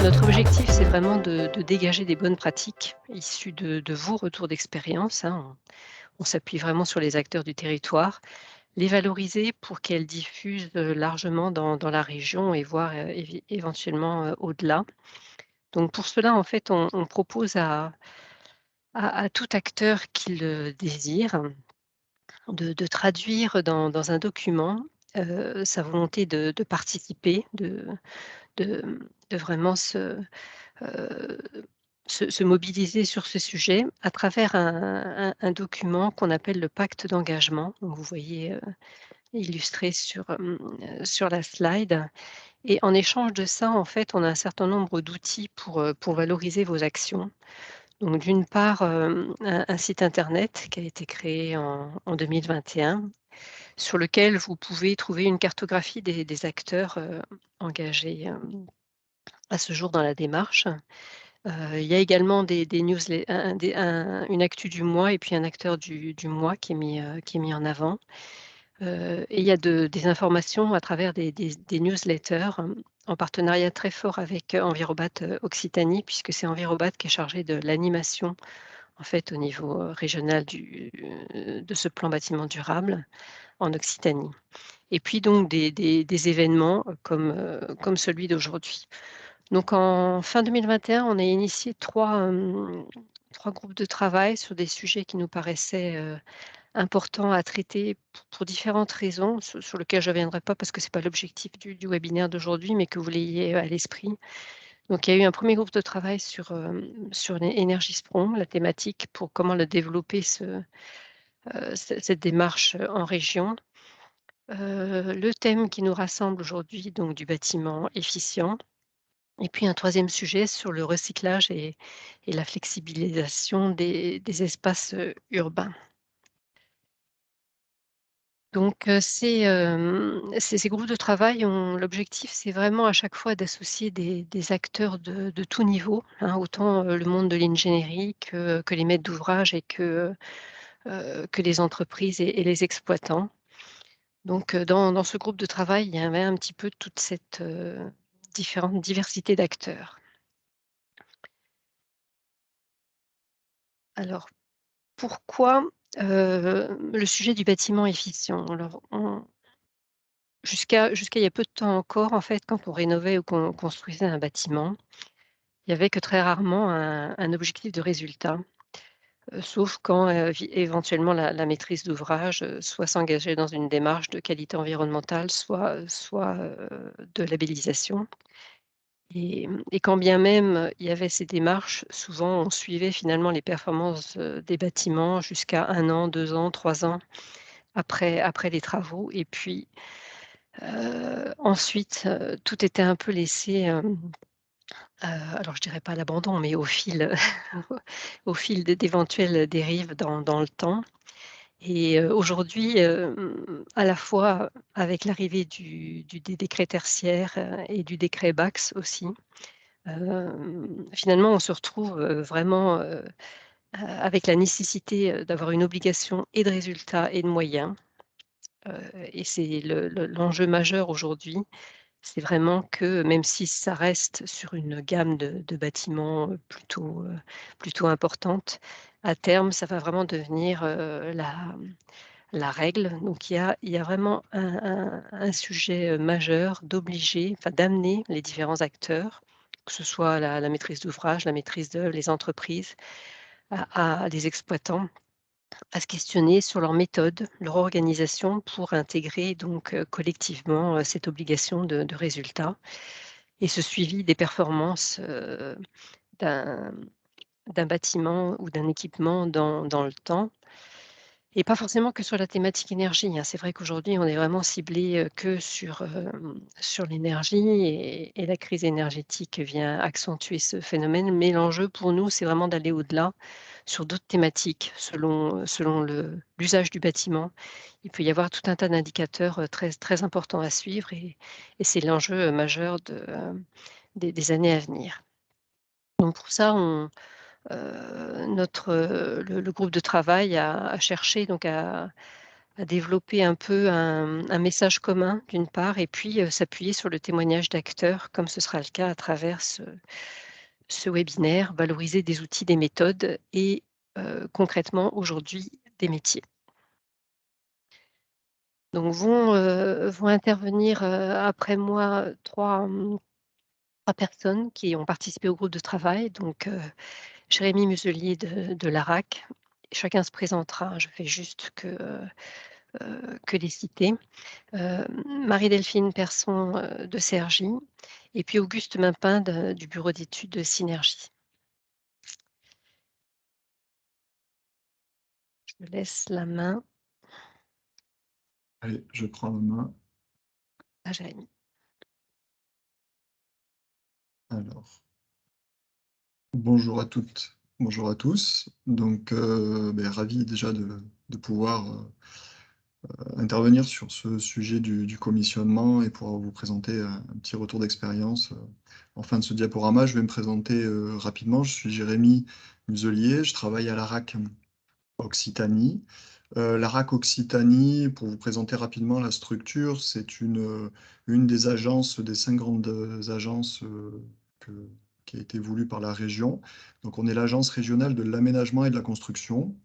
Notre objectif, c'est vraiment de dégager des bonnes pratiques issues de vos retours d'expérience, hein. On s'appuie vraiment sur les acteurs du territoire, les valoriser pour qu'elles diffusent, largement dans la région et voire, éventuellement, au-delà. Donc pour cela, en fait, on propose à tout acteur qui le désire de traduire dans un document, sa volonté de participer, de de vraiment heu, se mobiliser sur ce sujet à travers un document qu'on appelle le pacte d'engagement. Donc vous voyez, illustré sur la slide et en échange de ça, en fait, on a un certain nombre d'outils pour valoriser vos actions. Donc d'une part, un site internet qui a été créé en 2021 sur lequel vous pouvez trouver une cartographie des acteurs, engagés, à ce jour dans la démarche. Il y a également des newslet un des un une actu du mois et puis un acteur du mois qui est mis en avant. Et il y a des informations à travers des newsletters, en partenariat très fort avec, Envirobat, Occitanie, puisque c'est Envirobat qui est chargé de l'animation, en fait, au niveau, régional de ce plan bâtiment durable en Occitanie. Et puis donc des événements, comme celui d'aujourd'hui. Donc en fin 2021, on a initié 3 groupes de travail sur des sujets qui nous paraissaient, importants à traiter pour différentes raisons, sur lesquelles je ne reviendrai pas parce que c'est pas l'objectif du webinaire d'aujourd'hui, mais que vous l'ayez, à l'esprit. Donc il y a eu un premier groupe de travail sur l'Energie-Sprong, la thématique pour comment le développer cette démarche, en région. Le thème qui nous rassemble aujourd'hui, donc du bâtiment efficient. Et puis un troisième sujet sur le recyclage et la flexibilisation des espaces, urbains. Donc ces groupes de travail ont l'objectif, c'est vraiment à chaque fois d'associer des acteurs de tout niveau, hein, autant, le monde de l'ingénierie que les maîtres d'ouvrage et que les entreprises et les exploitants. Donc dans ce groupe de travail, il y avait un petit peu toute cette, différente diversité d'acteurs. Alors pourquoi, le sujet du bâtiment efficient? Alors jusqu'à il y a peu de temps encore, en fait, quand on rénovait ou qu'on construisait un bâtiment, il y avait que très rarement un objectif de résultat, sauf quand, éventuellement la maîtrise d'ouvrage, soit s'engageait dans une démarche de qualité environnementale, soit de labellisation et quand bien même, il y avait ces démarches, souvent on suivait finalement les performances, des bâtiments jusqu'à 1 an, 2 ans, 3 ans après les travaux et puis, ensuite, tout était un peu laissé, alors je dirais pas à l'abandon, mais au fil, au fil d'éventuelles dérives dans le temps et aujourd'hui, à la fois avec l'arrivée des décrets tertiaires, et du décret Bacs aussi, finalement on se retrouve, vraiment, avec la nécessité, d'avoir une obligation et de résultats et de moyens, et c'est l'enjeu majeur aujourd'hui. C'est vraiment que même si ça reste sur une gamme de bâtiments, plutôt importante, à terme, ça va vraiment devenir, la règle. Donc il y a vraiment un sujet, majeur d'obliger, enfin d'amener les différents acteurs, que ce soit la maîtrise d'ouvrage, la maîtrise d'œuvre, les entreprises, à des exploitants à se questionner sur leur méthode, leur organisation pour intégrer donc collectivement, cette obligation de résultat et ce suivi des performances, d'un d'un bâtiment ou d'un équipement dans le temps et pas forcément que sur la thématique énergie, hein. C'est vrai qu'aujourd'hui, on est vraiment ciblé, que sur l'énergie et la crise énergétique vient accentuer ce phénomène. Mais l'enjeu pour nous, c'est vraiment d'aller au-delà sur d'autres thématiques selon l'usage du bâtiment. Il peut y avoir tout un tas d'indicateurs, très très importants à suivre et c'est l'enjeu, majeur des années à venir. Donc pour ça, notre, le groupe de travail a cherché donc à développer un peu un message commun d'une part et puis, s'appuyer sur le témoignage d'acteurs comme ce sera le cas à travers ce webinaire, valoriser des outils, des méthodes et concrètement aujourd'hui des métiers. Donc vont intervenir, après moi 3 personnes qui ont participé au groupe de travail, donc Jérémy Muselier de l'ARAC. Chacun se présentera, hein, je fais juste que les citer. Marie-Delphine Persson, de Cergy et puis Auguste Mimpin du bureau d'études de Synergie. Je laisse la main Allez, je prends la main. à Jérémy. Alors, bonjour à toutes, bonjour à tous. Donc, ravi déjà de pouvoir intervenir sur ce sujet du commissionnement et pouvoir vous présenter un petit retour d'expérience. En fin de ce diaporama, je vais me présenter rapidement. Je suis Jérémy Muselier, je travaille à l'ARAC Occitanie. L'ARAC Occitanie, pour vous présenter rapidement la structure, c'est une des agences, des 5 grandes agences qui a été voulue par la région. Donc on est l'agence régionale de l'aménagement et de la construction.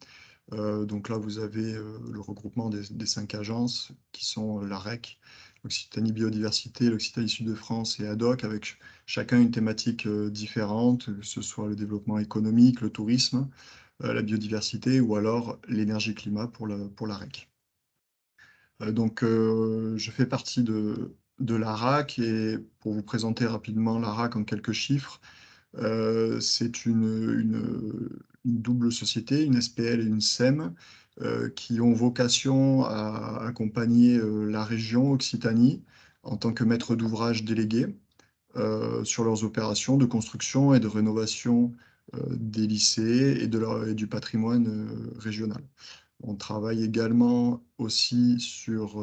Donc là, vous avez le regroupement des 5 agences qui sont l'AREC, l'Occitanie Biodiversité, l'Occitanie Sud-de-France et ADOC, avec chacun une thématique différente, que ce soit le développement économique, le tourisme, la biodiversité ou alors l'énergie-climat pour l'AREC. Je fais partie de l'ARAC et pour vous présenter rapidement l'ARAC en quelques chiffres, c'est une double société, une SPL et une SEM, qui ont vocation à accompagner la région Occitanie en tant que maître d'ouvrage délégué sur leurs opérations de construction et de rénovation des lycées et du patrimoine régional. On travaille également aussi sur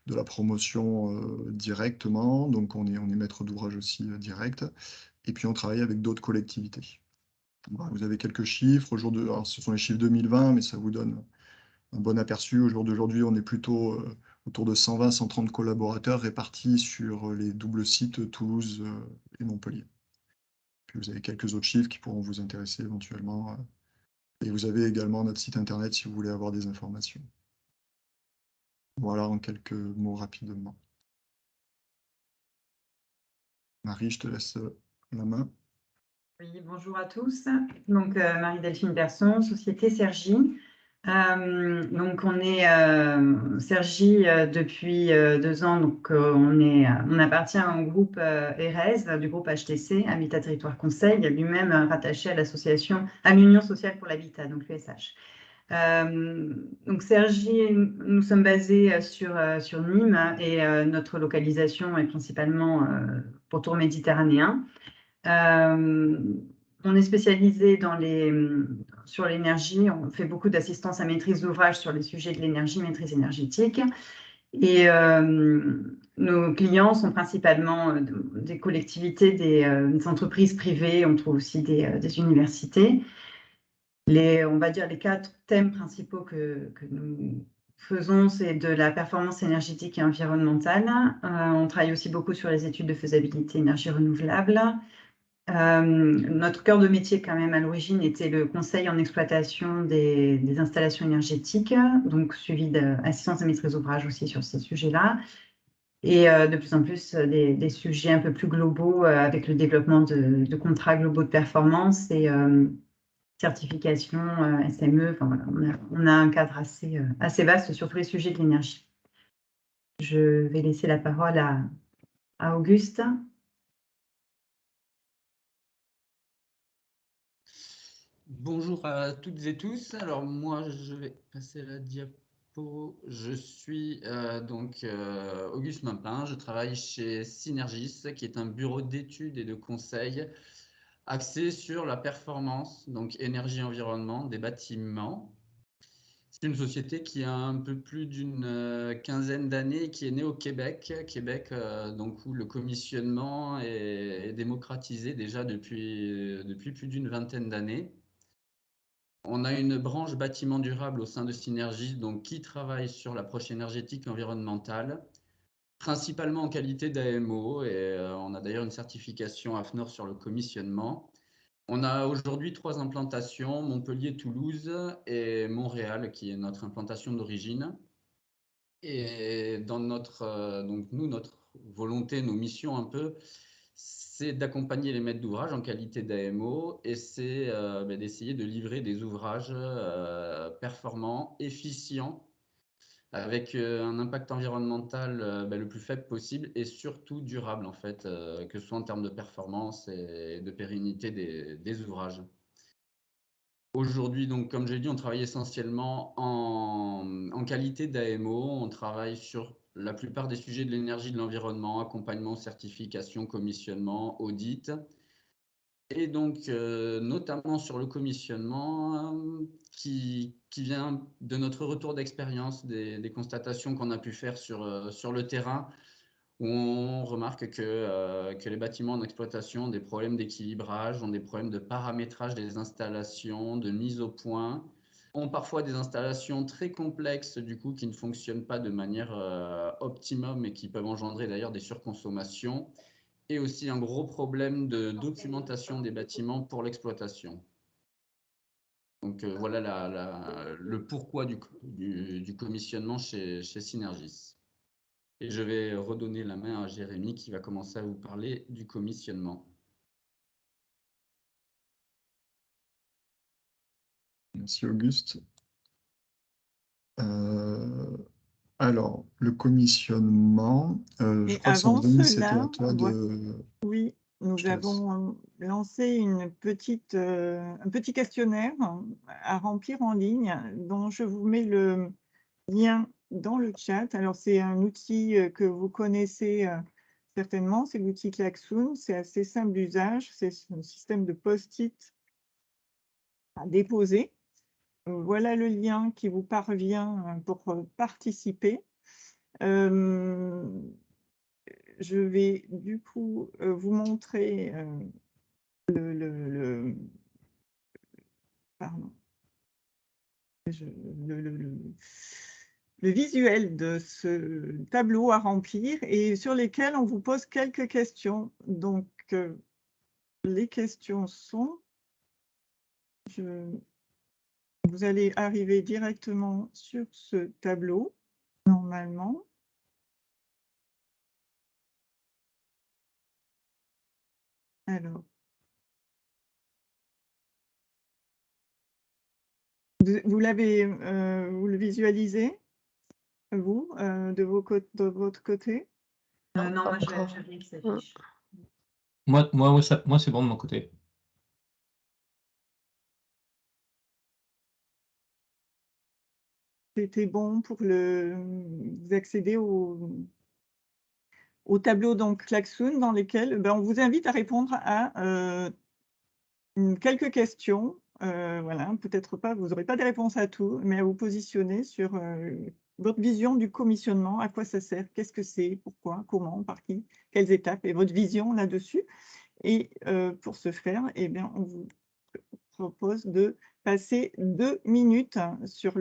de la promotion directement, donc on est maître d'ouvrage aussi direct, et puis on travaille avec d'autres collectivités. Voilà, vous avez quelques chiffres, alors ce sont les chiffres 2020, mais ça vous donne un bon aperçu. Au jour d'aujourd'hui, on est plutôt autour de 120-130 collaborateurs répartis sur les doubles sites Toulouse et Montpellier. Puis vous avez quelques autres chiffres qui pourront vous intéresser éventuellement. Et vous avez également notre site internet si vous voulez avoir des informations. Voilà en quelques mots rapidement. Marie, je te laisse la main. Oui, bonjour à tous. Donc, Marie-Delphine Persson, Société Cergy. Donc, on est Cergy depuis 2 ans. Donc, on appartient au groupe ERES, du groupe HTC, Habitat Territoire Conseil, lui-même rattaché à l'association, à l'Union sociale pour l'habitat, donc l'USH. Donc Cergy, nous sommes basés sur Nîmes et notre localisation est principalement pourtour méditerranéen. On est spécialisé sur l'énergie, on fait beaucoup d'assistance à maîtrise d'ouvrage sur les sujets de l'énergie, maîtrise énergétique. Et nos clients sont principalement des collectivités, des entreprises privées, on trouve aussi des universités. On va dire les 4 thèmes principaux que nous faisons, c'est de la performance énergétique et environnementale. On travaille aussi beaucoup sur les études de faisabilité énergie renouvelable. Notre cœur de métier, quand même, à l'origine, était le conseil en exploitation des installations énergétiques, donc suivi d'assistance à maîtrise d'ouvrage aussi sur ces sujets-là. Et de plus en plus, des sujets un peu plus globaux avec le développement de contrats globaux de performance et certification SME. Enfin, voilà, on a un cadre assez vaste sur tous les sujets de l'énergie. Je vais laisser la parole à Auguste. Bonjour à toutes et tous. Alors moi, je vais passer la diapo. Je suis Auguste Mimpin. Je travaille chez Synergis, qui est un bureau d'études et de conseil axé sur la performance, donc énergie-environnement des bâtiments. C'est une société qui a un peu plus d'une quinzaine d'années et qui est née au Québec. Québec, donc où le commissionnement est démocratisé déjà depuis plus d'une vingtaine d'années. On a une branche bâtiment durable au sein de Synergis, donc qui travaille sur l'approche énergétique et environnementale, principalement en qualité d'AMO, et on a d'ailleurs une certification AFNOR sur le commissionnement. On a aujourd'hui 3 implantations, Montpellier, Toulouse et Montréal, qui est notre implantation d'origine. Et dans notre volonté, nos missions un peu, c'est d'accompagner les maîtres d'ouvrage en qualité d'AMO et c'est d'essayer de livrer des ouvrages performants, efficients, avec un impact environnemental le plus faible possible et surtout durable en fait, que ce soit en termes de performance et de pérennité des ouvrages. Aujourd'hui, donc, comme j'ai dit, on travaille essentiellement en qualité d'AMO. On travaille sur la plupart des sujets de l'énergie, de l'environnement, accompagnement, certification, commissionnement, audit. Et donc, notamment sur le commissionnement, qui vient de notre retour d'expérience, des constatations qu'on a pu faire sur le terrain, où on remarque que les bâtiments en exploitation ont des problèmes d'équilibrage, ont des problèmes de paramétrage des installations, de mise au point, ont parfois des installations très complexes, du coup, qui ne fonctionnent pas de manière optimum et qui peuvent engendrer d'ailleurs des surconsommations, et aussi un gros problème de documentation des bâtiments pour l'exploitation. Donc voilà le pourquoi du commissionnement chez Synergis. Et je vais redonner la main à Jérémy qui va commencer à vous parler du commissionnement. Merci Auguste. Alors, le commissionnement, je Mais crois que avant Sandrine, c'était à cela, toi de... oui, Je nous te laisse. avons lancé un petit questionnaire à remplir en ligne dont je vous mets le lien dans le chat. Alors, c'est un outil que vous connaissez certainement, c'est l'outil Klaxoon. C'est assez simple d'usage, c'est un système de post-it à déposer. Voilà le lien qui vous parvient pour participer. Je vais du coup vous montrer pardon, le visuel de ce tableau à remplir et sur lesquels on vous pose quelques questions. Donc, les questions sont, vous allez arriver directement sur ce tableau, normalement. Alors, vous le visualisez, vous, de votre côté? Non, moi, je Encore. n'ai rien qui s'affiche. Moi, c'est bon de mon côté. C'était bon pour vous accéder au tableau donc Klaxoon dans lesquels on vous invite à répondre à quelques questions. Voilà, peut-être pas, vous n'aurez pas des réponses à tout, mais à vous positionner sur votre vision du commissionnement, à quoi ça sert, qu'est-ce que c'est, pourquoi, comment, par qui, quelles étapes, et votre vision là-dessus. Et pour ce faire, eh bien, on vous propose de passer 2 minutes sur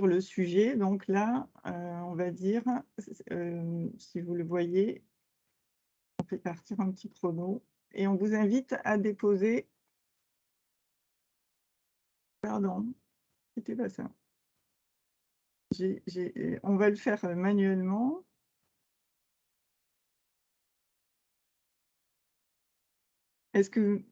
le sujet. Donc là, on va dire, si vous le voyez, on fait partir un petit chrono et on vous invite à déposer. Pardon, c'était pas ça. On va le faire manuellement. Est-ce que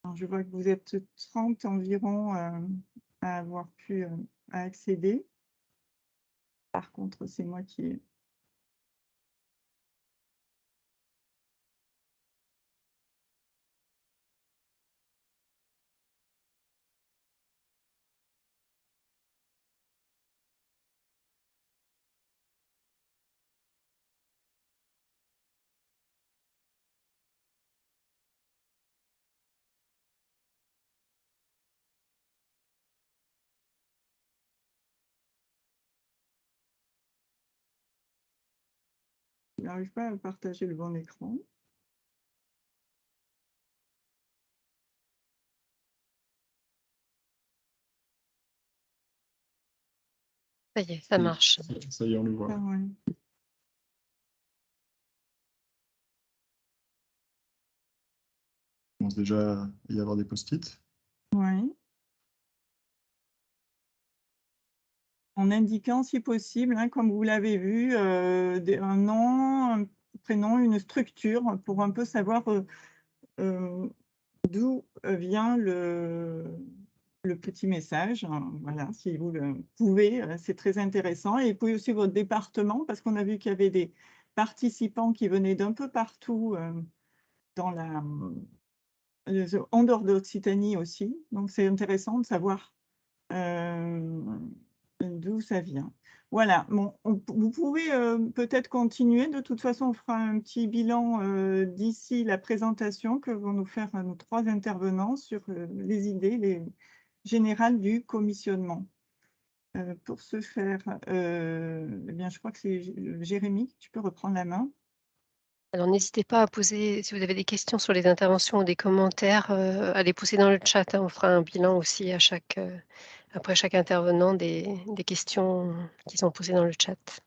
alors, je vois que vous êtes 30 environ à avoir pu accéder. Par contre, c'est moi qui n'arrive pas à partager le bon écran. Ça y est, ça marche. Ça y est, on le voit. Ah ouais. Il commence déjà à y avoir des post-it. Ouais. En indiquant, si possible, hein, comme vous l'avez vu, un nom, un prénom, une structure, pour un peu savoir d'où vient le petit message. Hein, voilà, si vous le pouvez, c'est très intéressant. Et puis aussi votre département, parce qu'on a vu qu'il y avait des participants qui venaient d'un peu partout dans en dehors d'Occitanie aussi. Donc, c'est intéressant de savoir d'où ça vient. Voilà, bon, vous pouvez peut-être continuer. De toute façon, on fera un petit bilan d'ici la présentation que vont nous faire nos 3 intervenants sur les idées générales du commissionnement. Pour ce faire, eh bien, je crois que c'est Jérémy, tu peux reprendre la main. Alors n'hésitez pas à poser, si vous avez des questions sur les interventions ou des commentaires, à les poser dans le chat, hein. On fera un bilan aussi à après chaque intervenant des questions qui sont posées dans le chat.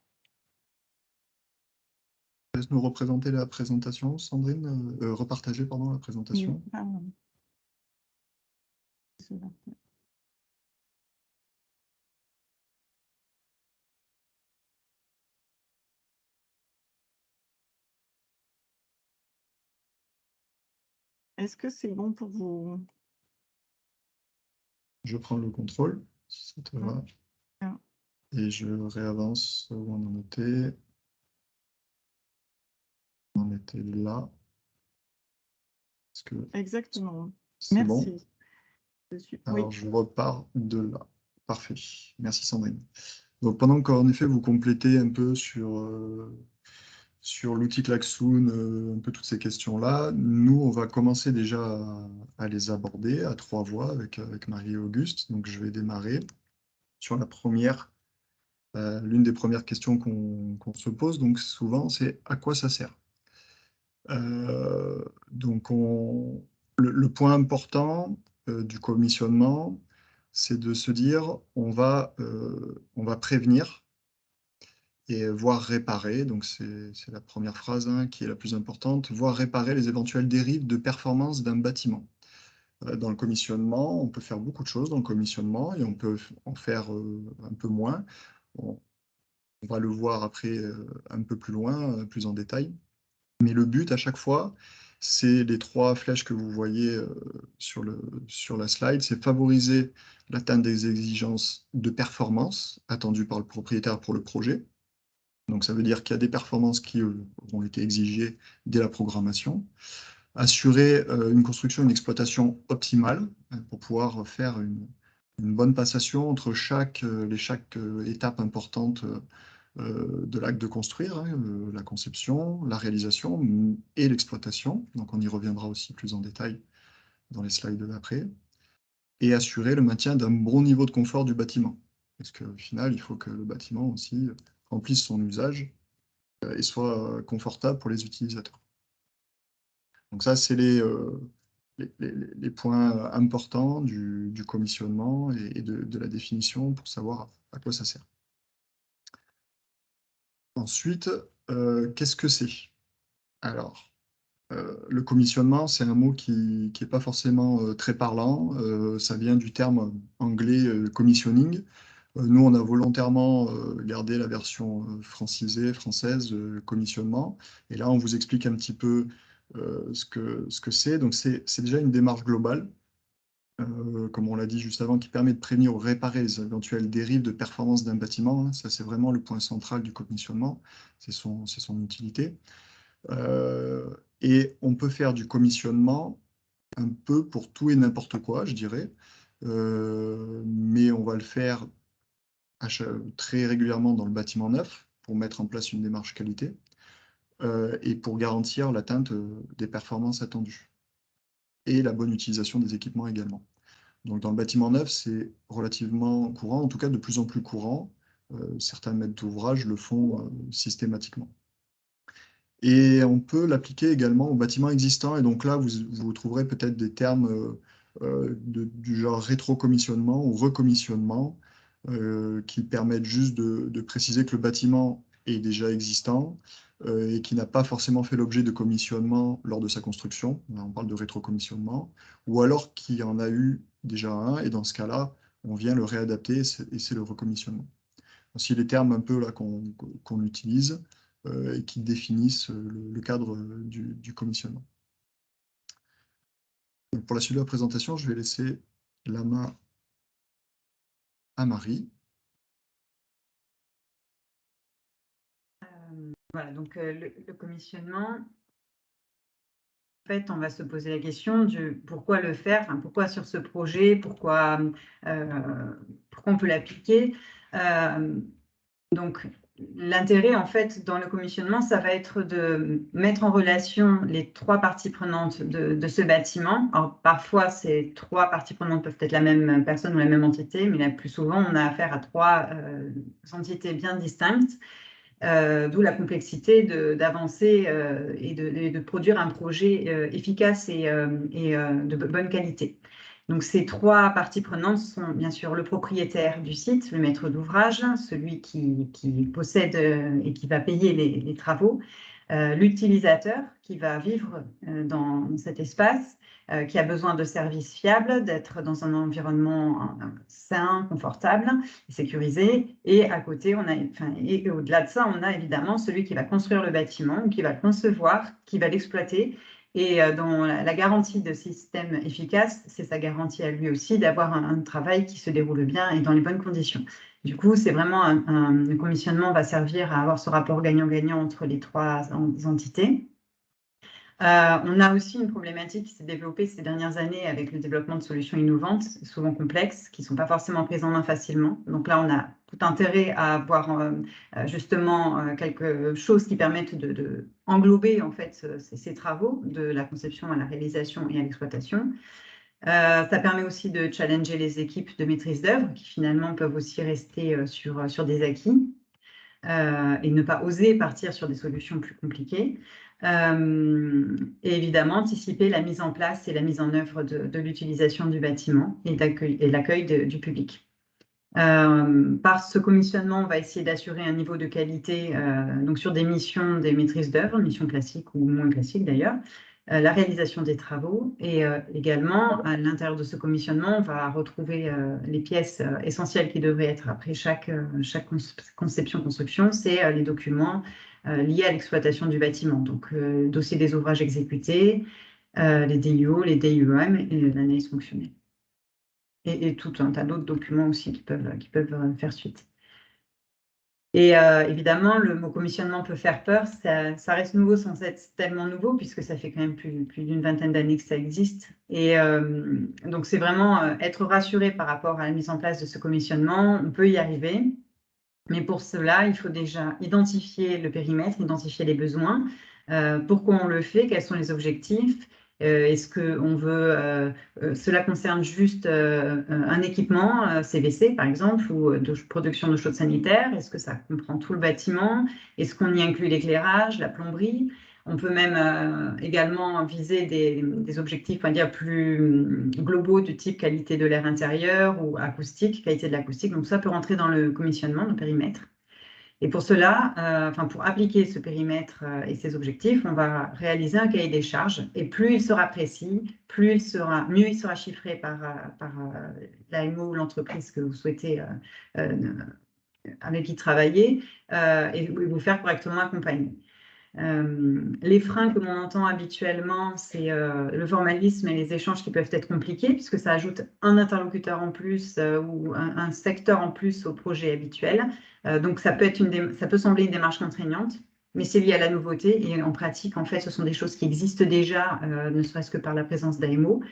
Laisse-nous représenter la présentation, Sandrine. Repartager, pardon, la présentation. Ah, est-ce que c'est bon pour vous? Je prends le contrôle, si ça te va. Ah. Et je réavance où on en était. On était là. Est-ce que Exactement. c'est bon? Merci. Alors, Oui. je repars de là. Parfait. Merci, Sandrine. Donc, pendant qu'en effet, vous complétez un peu sur l'outil Klaxoon, un peu toutes ces questions-là, nous, on va commencer déjà à les aborder à 3 voix avec Marie et Auguste. Donc, je vais démarrer sur la première. L'une des premières questions qu'on se pose, donc souvent, c'est à quoi ça sert? Donc, le point important du commissionnement, c'est de se dire on va prévenir et voire réparer. Donc, c'est la première phrase hein, qui est la plus importante, voire réparer les éventuelles dérives de performance d'un bâtiment. Dans le commissionnement, on peut faire beaucoup de choses dans le commissionnement et on peut en faire un peu moins. On va le voir après un peu plus loin, plus en détail. Mais le but à chaque fois, c'est les 3 flèches que vous voyez sur la slide, c'est favoriser l'atteinte des exigences de performance attendues par le propriétaire pour le projet. Donc ça veut dire qu'il y a des performances qui ont été exigées dès la programmation. Assurer une construction, une exploitation optimale pour pouvoir faire une bonne passation entre chaque étape importante de l'acte de construire, hein, la conception, la réalisation et l'exploitation. Donc on y reviendra aussi plus en détail dans les slides d'après. Et assurer le maintien d'un bon niveau de confort du bâtiment. Parce qu'au final, il faut que le bâtiment aussi remplisse son usage et soit confortable pour les utilisateurs. Donc ça, c'est les points importants du commissionnement et de la définition pour savoir à quoi ça sert. Ensuite, qu'est-ce que c'est? Alors, le commissionnement, c'est un mot qui n'est pas forcément très parlant. Ça vient du terme anglais commissioning. Nous, on a volontairement gardé la version francisée, française, commissionnement. Et là, on vous explique un petit peu ce que c'est. Donc, c'est déjà une démarche globale, comme on l'a dit juste avant, qui permet de prévenir ou réparer les éventuelles dérives de performance d'un bâtiment. Hein. Ça, c'est vraiment le point central du commissionnement. C'est son utilité. Et on peut faire du commissionnement un peu pour tout et n'importe quoi, je dirais. Mais on va le faire très régulièrement dans le bâtiment neuf pour mettre en place une démarche qualité et pour garantir l'atteinte des performances attendues et la bonne utilisation des équipements également. Donc dans le bâtiment neuf, c'est relativement courant, en tout cas de plus en plus courant. Certains maîtres d'ouvrage le font systématiquement. Et on peut l'appliquer également aux bâtiments existants. Et donc là, vous trouverez peut-être des termes du genre rétrocommissionnement ou recommissionnement qui permettent juste de préciser que le bâtiment est déjà existant et qui n'a pas forcément fait l'objet de commissionnement lors de sa construction. Là, on parle de rétrocommissionnement. Ou alors qu'il y en a eu déjà un, et dans ce cas-là, on vient le réadapter et c'est le recommissionnement. Aussi les termes un peu là qu'on utilise et qui définissent le cadre du commissionnement. Donc pour la suite de la présentation, je vais laisser la main à Marie. Voilà, donc le commissionnement, en fait, on va se poser la question du pourquoi le faire, enfin, pourquoi sur ce projet, pourquoi on peut l'appliquer. Donc, l'intérêt, en fait, dans le commissionnement, ça va être de mettre en relation les trois parties prenantes de ce bâtiment. Alors, parfois, ces trois parties prenantes peuvent être la même personne ou la même entité, mais la plus souvent, on a affaire à trois entités bien distinctes. D'où la complexité d'avancer et de produire un projet efficace et de bonne qualité. Donc, ces trois parties prenantes sont bien sûr le propriétaire du site, le maître d'ouvrage, celui qui possède et qui va payer les travaux, l'utilisateur qui va vivre dans cet espace, qui a besoin de services fiables, d'être dans un environnement sain, confortable, sécurisé. Et à côté, et au-delà de ça, on a évidemment celui qui va construire le bâtiment, qui va le concevoir, qui va l'exploiter. Et dans la garantie de système efficace, c'est sa garantie à lui aussi d'avoir un travail qui se déroule bien et dans les bonnes conditions. Du coup, c'est vraiment le commissionnement va servir à avoir ce rapport gagnant-gagnant entre les trois entités. On a aussi une problématique qui s'est développée ces dernières années avec le développement de solutions innovantes, souvent complexes, qui ne sont pas forcément prises en main facilement. Donc là, on a tout intérêt à avoir justement quelque chose qui permette de englober en fait ces travaux, de la conception à la réalisation et à l'exploitation. Ça permet aussi de challenger les équipes de maîtrise d'œuvre qui finalement peuvent aussi rester sur des acquis et ne pas oser partir sur des solutions plus compliquées. Et évidemment, anticiper la mise en place et la mise en œuvre de l'utilisation du bâtiment et l'accueil du public. Par ce commissionnement, on va essayer d'assurer un niveau de qualité donc sur des missions des maîtrises d'œuvre, missions classiques ou moins classiques d'ailleurs, la réalisation des travaux et également à l'intérieur de ce commissionnement, on va retrouver les pièces essentielles qui devraient être après chaque conception-construction, c'est les documents liés à l'exploitation du bâtiment, donc dossier des ouvrages exécutés, les DIO, les DIEM et l'analyse fonctionnelle. Et tout un tas d'autres documents aussi qui peuvent faire suite. Et évidemment, le mot commissionnement peut faire peur, ça reste nouveau sans être tellement nouveau, puisque ça fait quand même plus d'une vingtaine d'années que ça existe. Et donc, c'est vraiment être rassuré par rapport à la mise en place de ce commissionnement, on peut y arriver. Mais pour cela, il faut déjà identifier le périmètre, identifier les besoins, pourquoi on le fait, quels sont les objectifs. Est-ce qu'on veut, cela concerne juste un équipement CVC par exemple ou de production d'eau chaude sanitaire? Est-ce que ça comprend tout le bâtiment? Est-ce qu'on y inclut l'éclairage, la plomberie? On peut même également viser des objectifs, on va dire, plus globaux du type qualité de l'air intérieur ou acoustique, qualité de l'acoustique. Donc ça peut rentrer dans le commissionnement, le périmètre. Et pour cela, pour appliquer ce périmètre et ces objectifs, on va réaliser un cahier des charges. Et plus il sera précis, mieux il sera chiffré par l'AMO ou l'entreprise que vous souhaitez avec qui travailler et vous faire correctement accompagner. Les freins que l'on entend habituellement, c'est le formalisme et les échanges qui peuvent être compliqués puisque ça ajoute un interlocuteur en plus ou un secteur en plus au projet habituel. Donc, ça peut sembler une démarche contraignante, mais c'est lié à la nouveauté et en pratique, en fait, ce sont des choses qui existent déjà, ne serait-ce que par la présence d'AMO.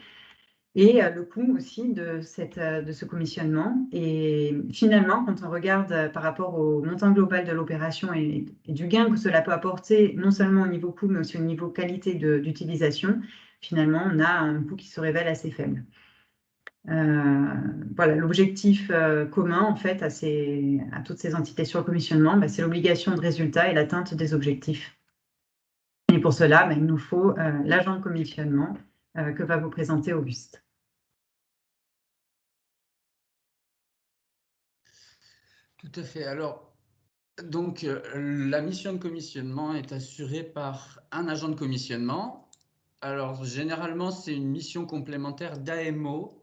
Et le coût aussi de ce commissionnement. Et finalement, quand on regarde par rapport au montant global de l'opération et du gain que cela peut apporter, non seulement au niveau coût, mais aussi au niveau qualité d'utilisation, finalement, on a un coût qui se révèle assez faible. Voilà, l'objectif commun, en fait, à toutes ces entités sur le commissionnement, c'est l'obligation de résultat et l'atteinte des objectifs. Et pour cela, il nous faut l'agent de commissionnement que va vous présenter Auguste. Tout à fait. Alors, donc, la mission de commissionnement est assurée par un agent de commissionnement. Alors, généralement, c'est une mission complémentaire d'AMO,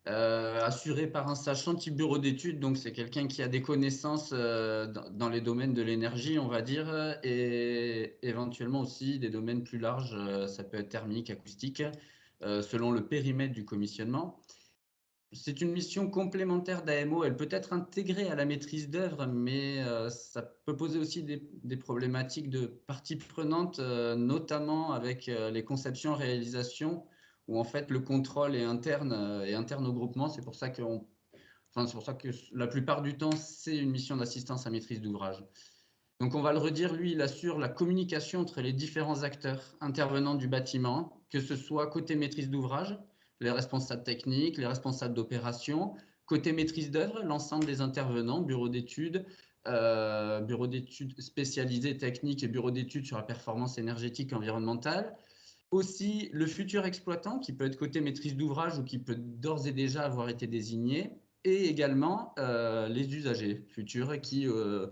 assurée par un sachant type bureau d'études. Donc, c'est quelqu'un qui a des connaissances dans les domaines de l'énergie, on va dire, et éventuellement aussi des domaines plus larges. Ça peut être thermique, acoustique, selon le périmètre du commissionnement. C'est une mission complémentaire d'AMO. Elle peut être intégrée à la maîtrise d'œuvre, mais ça peut poser aussi des problématiques de parties prenantes, notamment avec les conceptions, réalisations, où en fait le contrôle est interne au groupement. C'est pour ça que la plupart du temps, c'est une mission d'assistance à maîtrise d'ouvrage. Donc on va le redire, lui, il assure la communication entre les différents acteurs intervenants du bâtiment, que ce soit côté maîtrise d'ouvrage, les responsables techniques, les responsables d'opération, côté maîtrise d'œuvre, l'ensemble des intervenants, bureau d'études spécialisés techniques et bureau d'études sur la performance énergétique et environnementale. Aussi le futur exploitant qui peut être côté maîtrise d'ouvrage ou qui peut d'ores et déjà avoir été désigné, et également les usagers futurs qui eux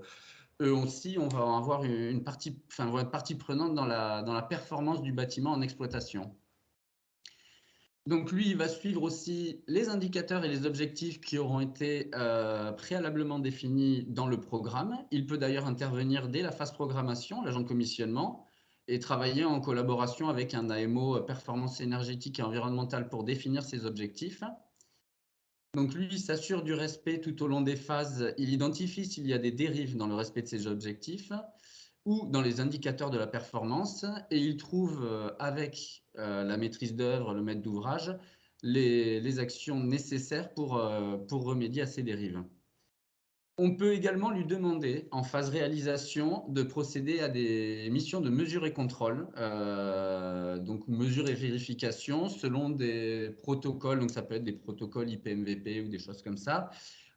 aussi, on va avoir une partie, vont être partie prenante dans la performance du bâtiment en exploitation. Donc lui, il va suivre aussi les indicateurs et les objectifs qui auront été préalablement définis dans le programme. Il peut d'ailleurs intervenir dès la phase programmation, l'agent de commissionnement, et travailler en collaboration avec un AMO performance énergétique et environnementale pour définir ses objectifs. Donc lui, il s'assure du respect tout au long des phases. Il identifie s'il y a des dérives dans le respect de ses objectifs ou dans les indicateurs de la performance, et il trouve avec la maîtrise d'œuvre, le maître d'ouvrage, les actions nécessaires pour remédier à ces dérives. On peut également lui demander, en phase réalisation, de procéder à des missions de mesure et contrôle, donc mesure et vérification selon des protocoles, donc ça peut être des protocoles IPMVP ou des choses comme ça,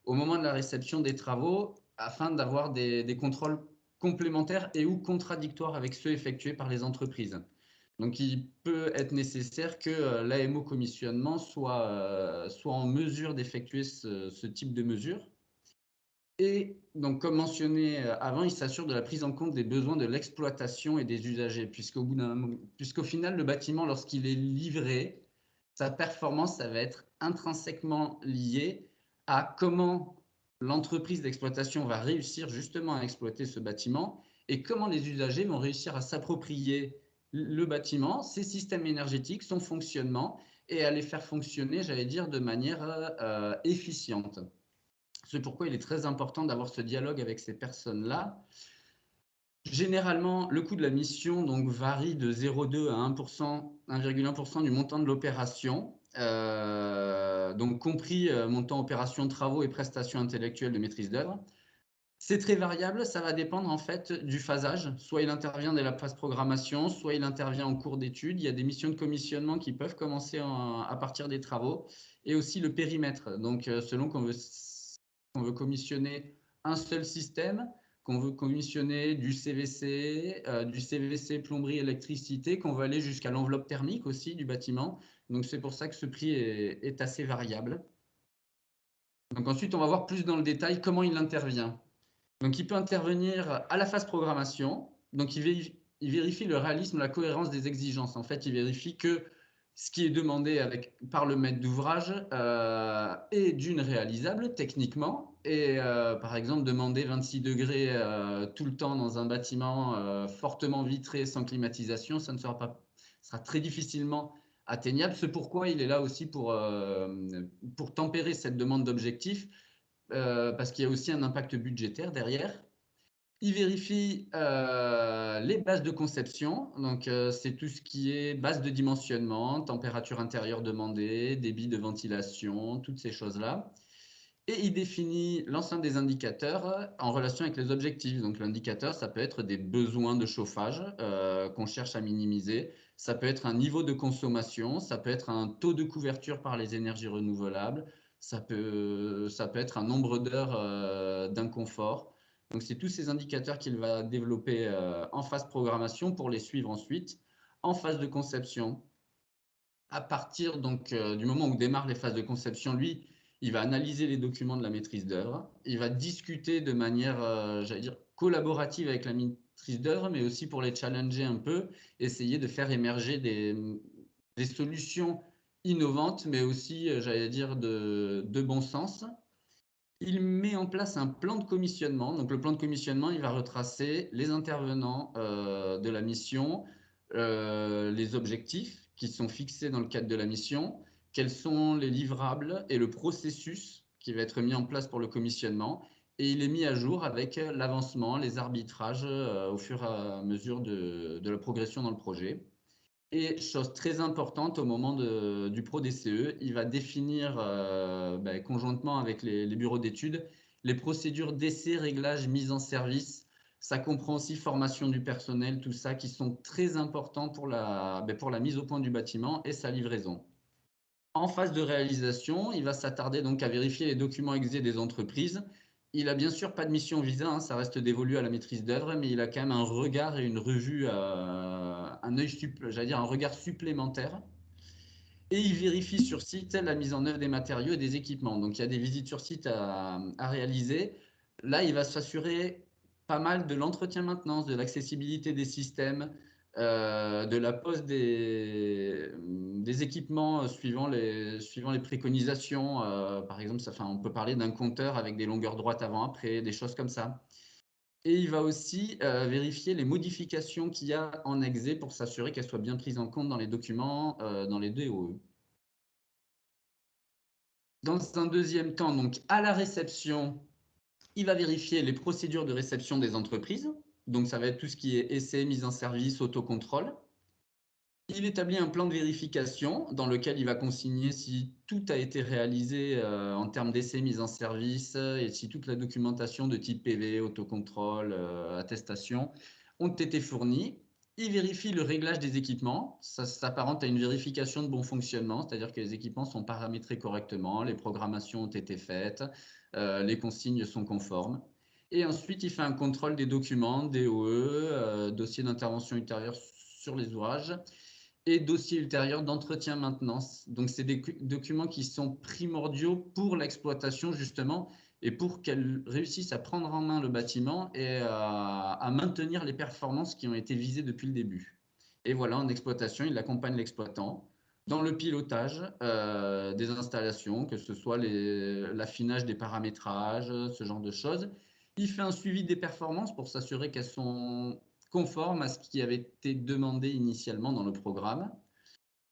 au moment de la réception des travaux, afin d'avoir des contrôles complémentaires et ou contradictoires avec ceux effectués par les entreprises. Donc, il peut être nécessaire que l'AMO commissionnement soit en mesure d'effectuer ce type de mesures. Et donc, comme mentionné avant, il s'assure de la prise en compte des besoins de l'exploitation et des usagers, puisqu'au final, le bâtiment, lorsqu'il est livré, sa performance, ça va être intrinsèquement liée à comment l'entreprise d'exploitation va réussir justement à exploiter ce bâtiment et comment les usagers vont réussir à s'approprier le bâtiment, ses systèmes énergétiques, son fonctionnement, et à les faire fonctionner, j'allais dire, de manière efficiente. C'est pourquoi il est très important d'avoir ce dialogue avec ces personnes-là. Généralement, le coût de la mission donc, varie de 0,2 à 1%, 1,1% du montant de l'opération, donc compris montant opération de travaux et prestations intellectuelles de maîtrise d'œuvre. C'est très variable, ça va dépendre en fait du phasage. Soit il intervient dès la phase programmation, soit il intervient en cours d'études. Il y a des missions de commissionnement qui peuvent commencer à partir des travaux, et aussi le périmètre. Donc, selon qu'on veut commissionner un seul système, qu'on veut commissionner du CVC plomberie, électricité, qu'on veut aller jusqu'à l'enveloppe thermique aussi du bâtiment. Donc, c'est pour ça que ce prix est assez variable. Donc, ensuite, on va voir plus dans le détail comment il intervient. Donc, il peut intervenir à la phase programmation. Donc, il vérifie le réalisme, la cohérence des exigences. En fait, il vérifie que ce qui est demandé par le maître d'ouvrage est d'une réalisable techniquement. Et par exemple, demander 26 degrés tout le temps dans un bâtiment fortement vitré sans climatisation, ça ne sera très difficilement atteignable. C'est pourquoi il est là aussi pour tempérer cette demande d'objectif, parce qu'il y a aussi un impact budgétaire derrière. Il vérifie les bases de conception, donc c'est tout ce qui est base de dimensionnement, température intérieure demandée, débit de ventilation, toutes ces choses-là. Et il définit l'ensemble des indicateurs en relation avec les objectifs. Donc l'indicateur, ça peut être des besoins de chauffage qu'on cherche à minimiser, ça peut être un niveau de consommation, ça peut être un taux de couverture par les énergies renouvelables, ça peut être un nombre d'heures d'inconfort. Donc, c'est tous ces indicateurs qu'il va développer en phase programmation pour les suivre ensuite en phase de conception. À partir donc, du moment où démarrent les phases de conception, lui, il va analyser les documents de la maîtrise d'œuvre. Il va discuter de manière, j'allais dire, collaborative avec la maîtrise d'œuvre, mais aussi pour les challenger un peu, essayer de faire émerger des solutions innovantes, mais aussi, j'allais dire, de bon sens. Il met en place un plan de commissionnement. Donc, le plan de commissionnement, il va retracer les intervenants de la mission, les objectifs qui sont fixés dans le cadre de la mission, quels sont les livrables et le processus qui va être mis en place pour le commissionnement. Et il est mis à jour avec l'avancement, les arbitrages au fur et à mesure de la progression dans le projet. Et chose très importante, au moment du Pro DCE, il va définir conjointement avec les bureaux d'études les procédures d'essai, réglage, mise en service. Ça comprend aussi formation du personnel, tout ça qui sont très importants pour la mise au point du bâtiment et sa livraison. En phase de réalisation, il va s'attarder donc à vérifier les documents exés des entreprises. Il n'a bien sûr pas de mission visa, hein, ça reste dévolu à la maîtrise d'œuvre, mais il a quand même un regard et une revue, un regard supplémentaire. Et il vérifie sur site la mise en œuvre des matériaux et des équipements. Donc il y a des visites sur site à réaliser. Là, il va s'assurer pas mal de l'entretien maintenance, de l'accessibilité des systèmes, de la pose des équipements suivant les préconisations. Par exemple, on peut parler d'un compteur avec des longueurs droites avant-après, des choses comme ça. Et il va aussi vérifier les modifications qu'il y a en exé pour s'assurer qu'elles soient bien prises en compte dans les documents, dans les DOE. Dans un deuxième temps, donc à la réception, il va vérifier les procédures de réception des entreprises. Donc, ça va être tout ce qui est essai, mise en service, autocontrôle. Il établit un plan de vérification dans lequel il va consigner si tout a été réalisé en termes d'essai, mise en service et si toute la documentation de type PV, autocontrôle, attestation ont été fournies. Il vérifie le réglage des équipements. Ça s'apparente à une vérification de bon fonctionnement, c'est-à-dire que les équipements sont paramétrés correctement, les programmations ont été faites, les consignes sont conformes. Et ensuite, il fait un contrôle des documents, DOE, dossier d'intervention ultérieure sur les ouvrages et dossier ultérieur d'entretien-maintenance. Donc, c'est des documents qui sont primordiaux pour l'exploitation, justement, et pour qu'elle réussisse à prendre en main le bâtiment et à maintenir les performances qui ont été visées depuis le début. Et voilà, en exploitation, il accompagne l'exploitant dans le pilotage des installations, que ce soit l'affinage des paramétrages, ce genre de choses. Il fait un suivi des performances pour s'assurer qu'elles sont conformes à ce qui avait été demandé initialement dans le programme.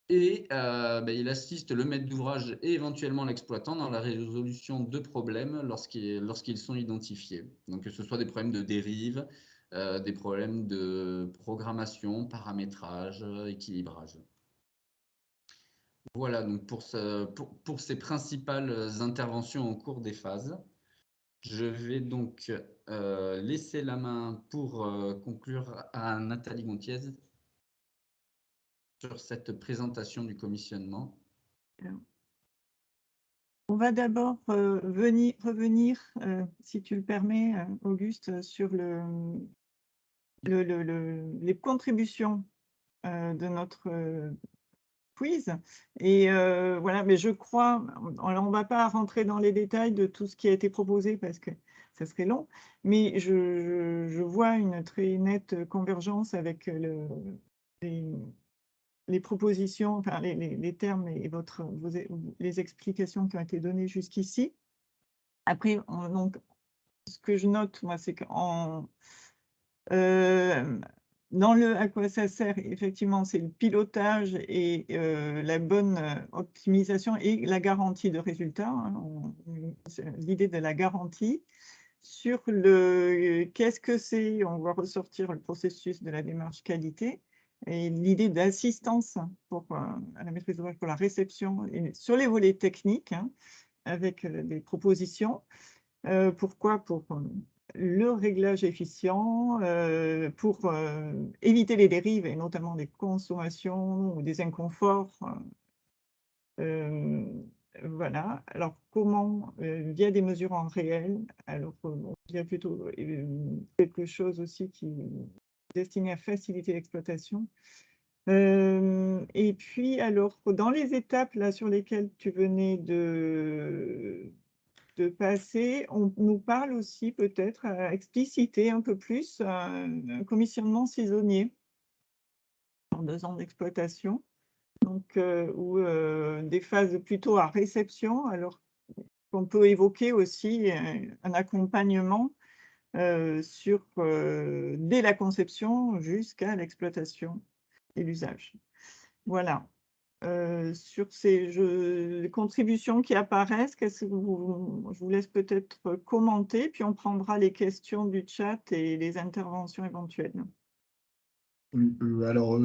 Et il assiste le maître d'ouvrage et éventuellement l'exploitant dans la résolution de problèmes lorsqu'ils sont identifiés. Donc, que ce soit des problèmes de dérive, des problèmes de programmation, paramétrage, équilibrage. Voilà, donc pour ces principales interventions au cours des phases. Je vais donc laisser la main pour conclure à Nathalie Gontiez sur cette présentation du commissionnement. On va d'abord revenir, si tu le permets, Auguste, sur les contributions de notre quiz. Et voilà, mais je crois, on ne va pas rentrer dans les détails de tout ce qui a été proposé parce que ça serait long, mais je vois une très nette convergence avec les propositions, enfin les termes et les explications qui ont été données jusqu'ici. Après, donc, ce que je note, moi, c'est qu'en dans à quoi ça sert, effectivement, c'est le pilotage et la bonne optimisation et la garantie de résultats, hein, l'idée de la garantie. Sur qu'est-ce que c'est, on va ressortir le processus de la démarche qualité et l'idée d'assistance à la maîtrise d'ouvrage pour la réception et sur les volets techniques, hein, avec des propositions. Pourquoi? Pour le réglage efficient, pour éviter les dérives et notamment des consommations ou des inconforts, Voilà. Alors, comment? Via des mesures en réel. Alors, bon, via plutôt quelque chose aussi qui est destiné à faciliter l'exploitation. Et puis, alors, dans les étapes là sur lesquelles tu venais de passer, on nous parle aussi peut-être à expliciter un peu plus un commissionnement saisonnier en 2 ans d'exploitation. Donc, ou des phases plutôt à réception, alors qu'on peut évoquer aussi un accompagnement sur, dès la conception jusqu'à l'exploitation et l'usage. Voilà. Sur ces les contributions qui apparaissent, qu'est-ce que je vous laisse peut-être commenter, puis on prendra les questions du chat et les interventions éventuelles. Oui, alors,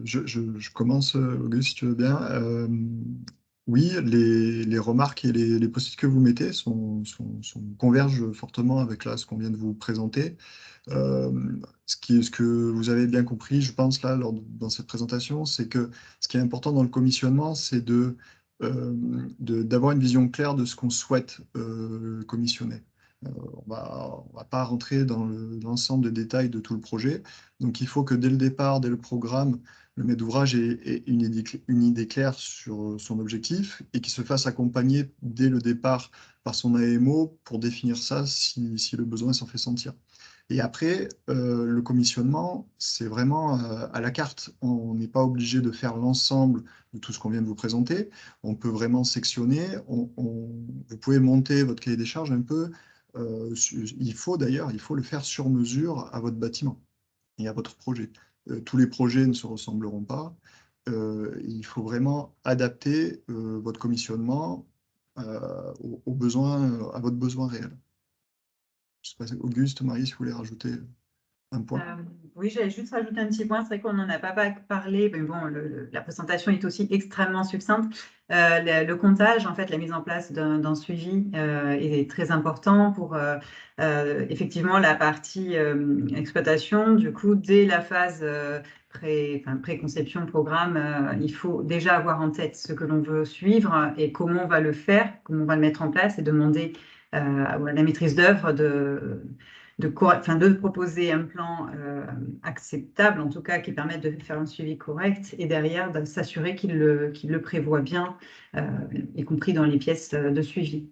je commence, Auguste, si tu veux bien. Oui, les remarques et les post-it que vous mettez convergent fortement avec là, ce qu'on vient de vous présenter. Ce que vous avez bien compris, je pense, là, dans cette présentation, c'est que ce qui est important dans le commissionnement, c'est d'avoir une vision claire de ce qu'on souhaite commissionner. On va pas rentrer dans l'ensemble des détails de tout le projet. Donc, il faut que dès le départ, dès le programme, le maître d'ouvrage ait une idée claire sur son objectif et qu'il se fasse accompagner dès le départ par son AMO pour définir ça si le besoin s'en fait sentir. Et après, le commissionnement, c'est vraiment à la carte. On n'est pas obligé de faire l'ensemble de tout ce qu'on vient de vous présenter. On peut vraiment sectionner. Vous pouvez monter votre cahier des charges un peu. Il faut le faire sur mesure à votre bâtiment et à votre projet. Tous les projets ne se ressembleront pas. Il faut vraiment adapter votre commissionnement aux besoins, à votre besoin réel. Je sais pas, Auguste, Marie, si vous voulez rajouter un point. Oui, j'allais juste rajouter un petit point. C'est vrai qu'on n'en a pas parlé, mais bon, la présentation est aussi extrêmement succincte. Le comptage, en fait, la mise en place d'un suivi est très important pour effectivement la partie exploitation. Du coup, dès la phase préconception, programme, il faut déjà avoir en tête ce que l'on veut suivre et comment on va le faire, comment on va le mettre en place et demander à la maîtrise d'œuvre de proposer un plan acceptable, en tout cas qui permette de faire un suivi correct, et derrière de s'assurer qu'il le prévoit bien, y compris dans les pièces de suivi.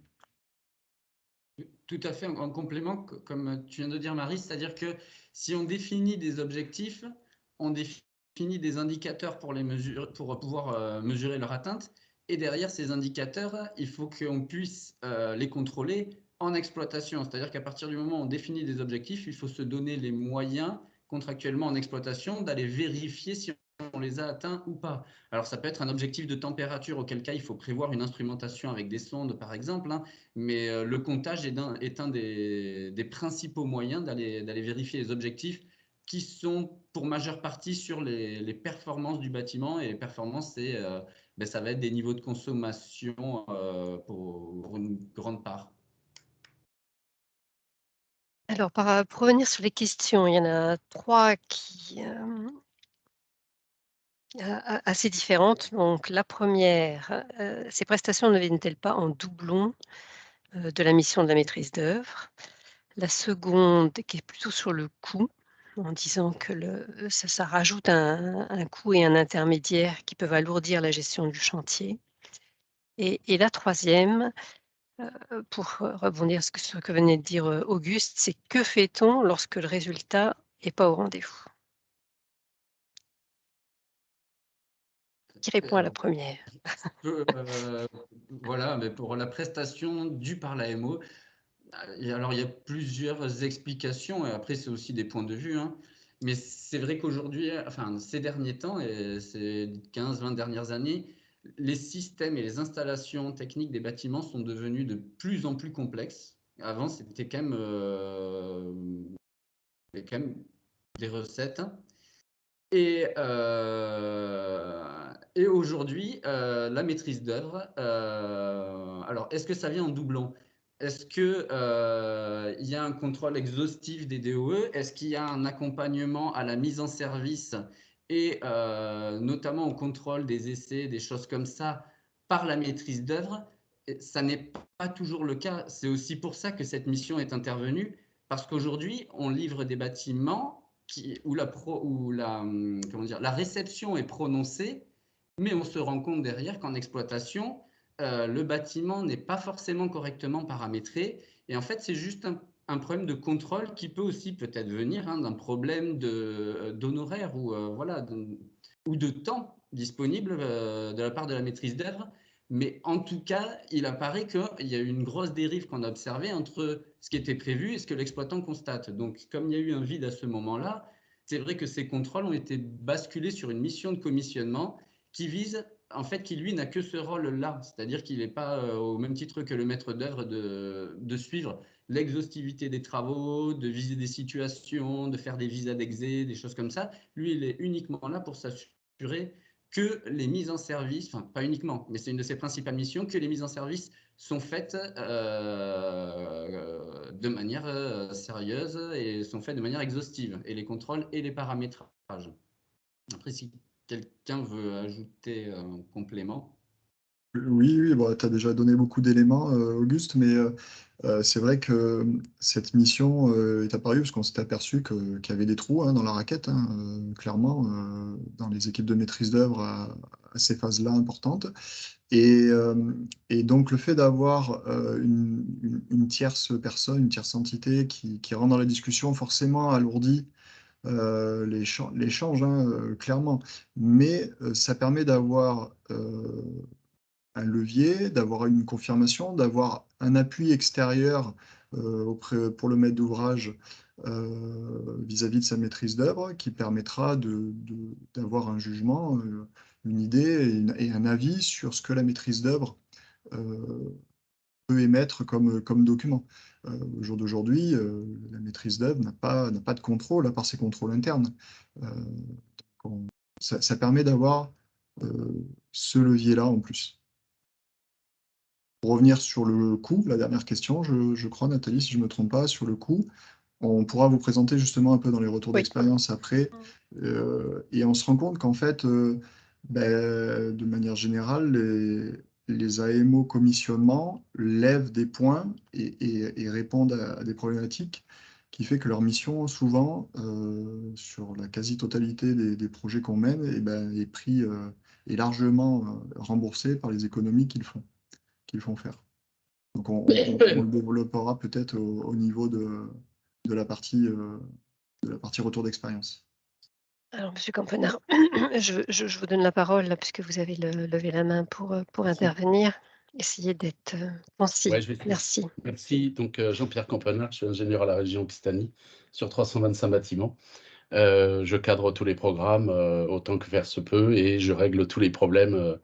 Tout à fait, en complément, comme tu viens de dire, Marie, c'est-à-dire que si on définit des objectifs, on définit des indicateurs pour pouvoir mesurer leur atteinte, et derrière ces indicateurs, il faut qu'on puisse les contrôler en exploitation. C'est-à-dire qu'à partir du moment où on définit des objectifs, il faut se donner les moyens contractuellement en exploitation d'aller vérifier si on les a atteints ou pas. Alors ça peut être un objectif de température, auquel cas il faut prévoir une instrumentation avec des sondes par exemple, hein, mais le comptage est un des principaux moyens d'aller vérifier les objectifs qui sont pour majeure partie sur les performances du bâtiment. Et les performances, ça va être des niveaux de consommation pour une grande part. Alors, pour revenir sur les questions, il y en a 3 qui assez différentes. Donc la première, ces prestations ne viennent-elles pas en doublon de la mission de la maîtrise d'œuvre? La seconde, qui est plutôt sur le coût, en disant que ça rajoute un coût et un intermédiaire qui peuvent alourdir la gestion du chantier. Et la troisième, pour rebondir sur ce que venait de dire Auguste, c'est que fait-on lorsque le résultat n'est pas au rendez-vous? Qui répond à la première? Voilà, mais pour la prestation due par l'AMO, alors il y a plusieurs explications, et après c'est aussi des points de vue, hein. Mais c'est vrai qu'aujourd'hui, enfin ces derniers temps, et ces 15-20 dernières années, les systèmes et les installations techniques des bâtiments sont devenus de plus en plus complexes. Avant, c'était quand même des recettes, hein. Et aujourd'hui, la maîtrise d'œuvre, alors est-ce que ça vient en doublon? Est-ce qu'il y a un contrôle exhaustif des DOE? Est-ce qu'il y a un accompagnement à la mise en service et notamment au contrôle des essais, des choses comme ça, par la maîtrise d'œuvre? ça n'est pas toujours le cas. C'est aussi pour ça que cette mission est intervenue, parce qu'aujourd'hui, on livre des bâtiments où comment dire, la réception est prononcée, mais on se rend compte derrière qu'en exploitation, le bâtiment n'est pas forcément correctement paramétré. Et en fait, c'est juste un problème de contrôle qui peut aussi peut-être venir d'un problème d'honoraires voilà, ou de temps disponible de la part de la maîtrise d'œuvre. Mais en tout cas, il apparaît qu'il y a eu une grosse dérive qu'on a observée entre ce qui était prévu et ce que l'exploitant constate. Donc, comme il y a eu un vide à ce moment-là, c'est vrai que ces contrôles ont été basculés sur une mission de commissionnement qui vise, en fait, qui lui n'a que ce rôle-là. C'est-à-dire qu'il n'est pas au même titre que le maître d'œuvre de suivre l'exhaustivité des travaux, de viser des situations, de faire des visas d'exé, des choses comme ça. Lui, il est uniquement là pour s'assurer que les mises en service, enfin pas uniquement, mais c'est une de ses principales missions, que les mises en service sont faites de manière sérieuse et sont faites de manière exhaustive, et les contrôles et les paramétrages. Après, si quelqu'un veut ajouter un complément. Oui, bon, tu as déjà donné beaucoup d'éléments, Auguste, mais c'est vrai que cette mission est apparue parce qu'on s'est aperçu qu'il y avait des trous dans la raquette, clairement, dans les équipes de maîtrise d'œuvre à ces phases-là importantes. Et donc, le fait d'avoir une tierce personne, une tierce entité qui rentre dans la discussion, forcément alourdit l'échange, clairement. Mais ça permet d'avoir un levier, d'avoir une confirmation, d'avoir un appui extérieur pour le maître d'ouvrage vis-à-vis de sa maîtrise d'œuvre qui permettra d'avoir un jugement, une idée et un avis sur ce que la maîtrise d'œuvre peut émettre comme document. Au jour d'aujourd'hui, la maîtrise d'œuvre n'a pas de contrôle à part ses contrôles internes. Ça permet d'avoir ce levier-là en plus. Pour revenir sur le coût, la dernière question, je crois, Nathalie, si je ne me trompe pas, sur le coût, on pourra vous présenter justement un peu dans les retours d'expérience après, et on se rend compte qu'en fait, de manière générale, les AMO commissionnement lèvent des points et répondent à des problématiques qui fait que leur mission, souvent, sur la quasi-totalité des projets qu'on mène, est largement remboursée par les économies qu'ils font faire. Donc on le développera peut-être au niveau de la partie retour d'expérience. Alors, Monsieur Campenard, je vous donne la parole là, puisque vous avez levé la main pour intervenir. Essayez d'être concis. Ouais, je vais essayer. Merci. Merci. Donc, Jean-Pierre Campenard, je suis ingénieur à la région Occitanie sur 325 bâtiments. Je cadre tous les programmes autant que faire se peut et je règle tous les problèmes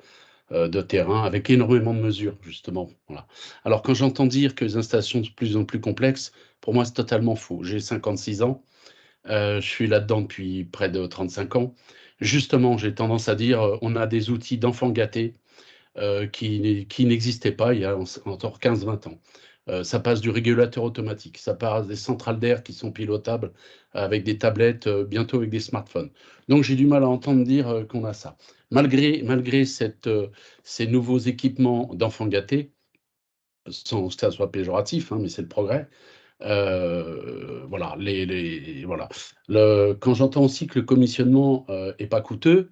de terrain avec énormément de mesures, justement. Voilà. Alors, quand j'entends dire que les installations sont de plus en plus complexes, pour moi, c'est totalement faux. J'ai 56 ans. Je suis là-dedans depuis près de 35 ans. Justement, j'ai tendance à dire on a des outils d'enfants gâtés qui n'existaient pas il y a encore 15-20 ans. Ça passe du régulateur automatique, ça passe des centrales d'air qui sont pilotables avec des tablettes, bientôt avec des smartphones. Donc j'ai du mal à entendre dire qu'on a ça. Malgré ces nouveaux équipements d'enfants gâtés, sans que ça soit péjoratif, mais c'est le progrès. Voilà, voilà. Quand j'entends aussi que le commissionnement est pas coûteux,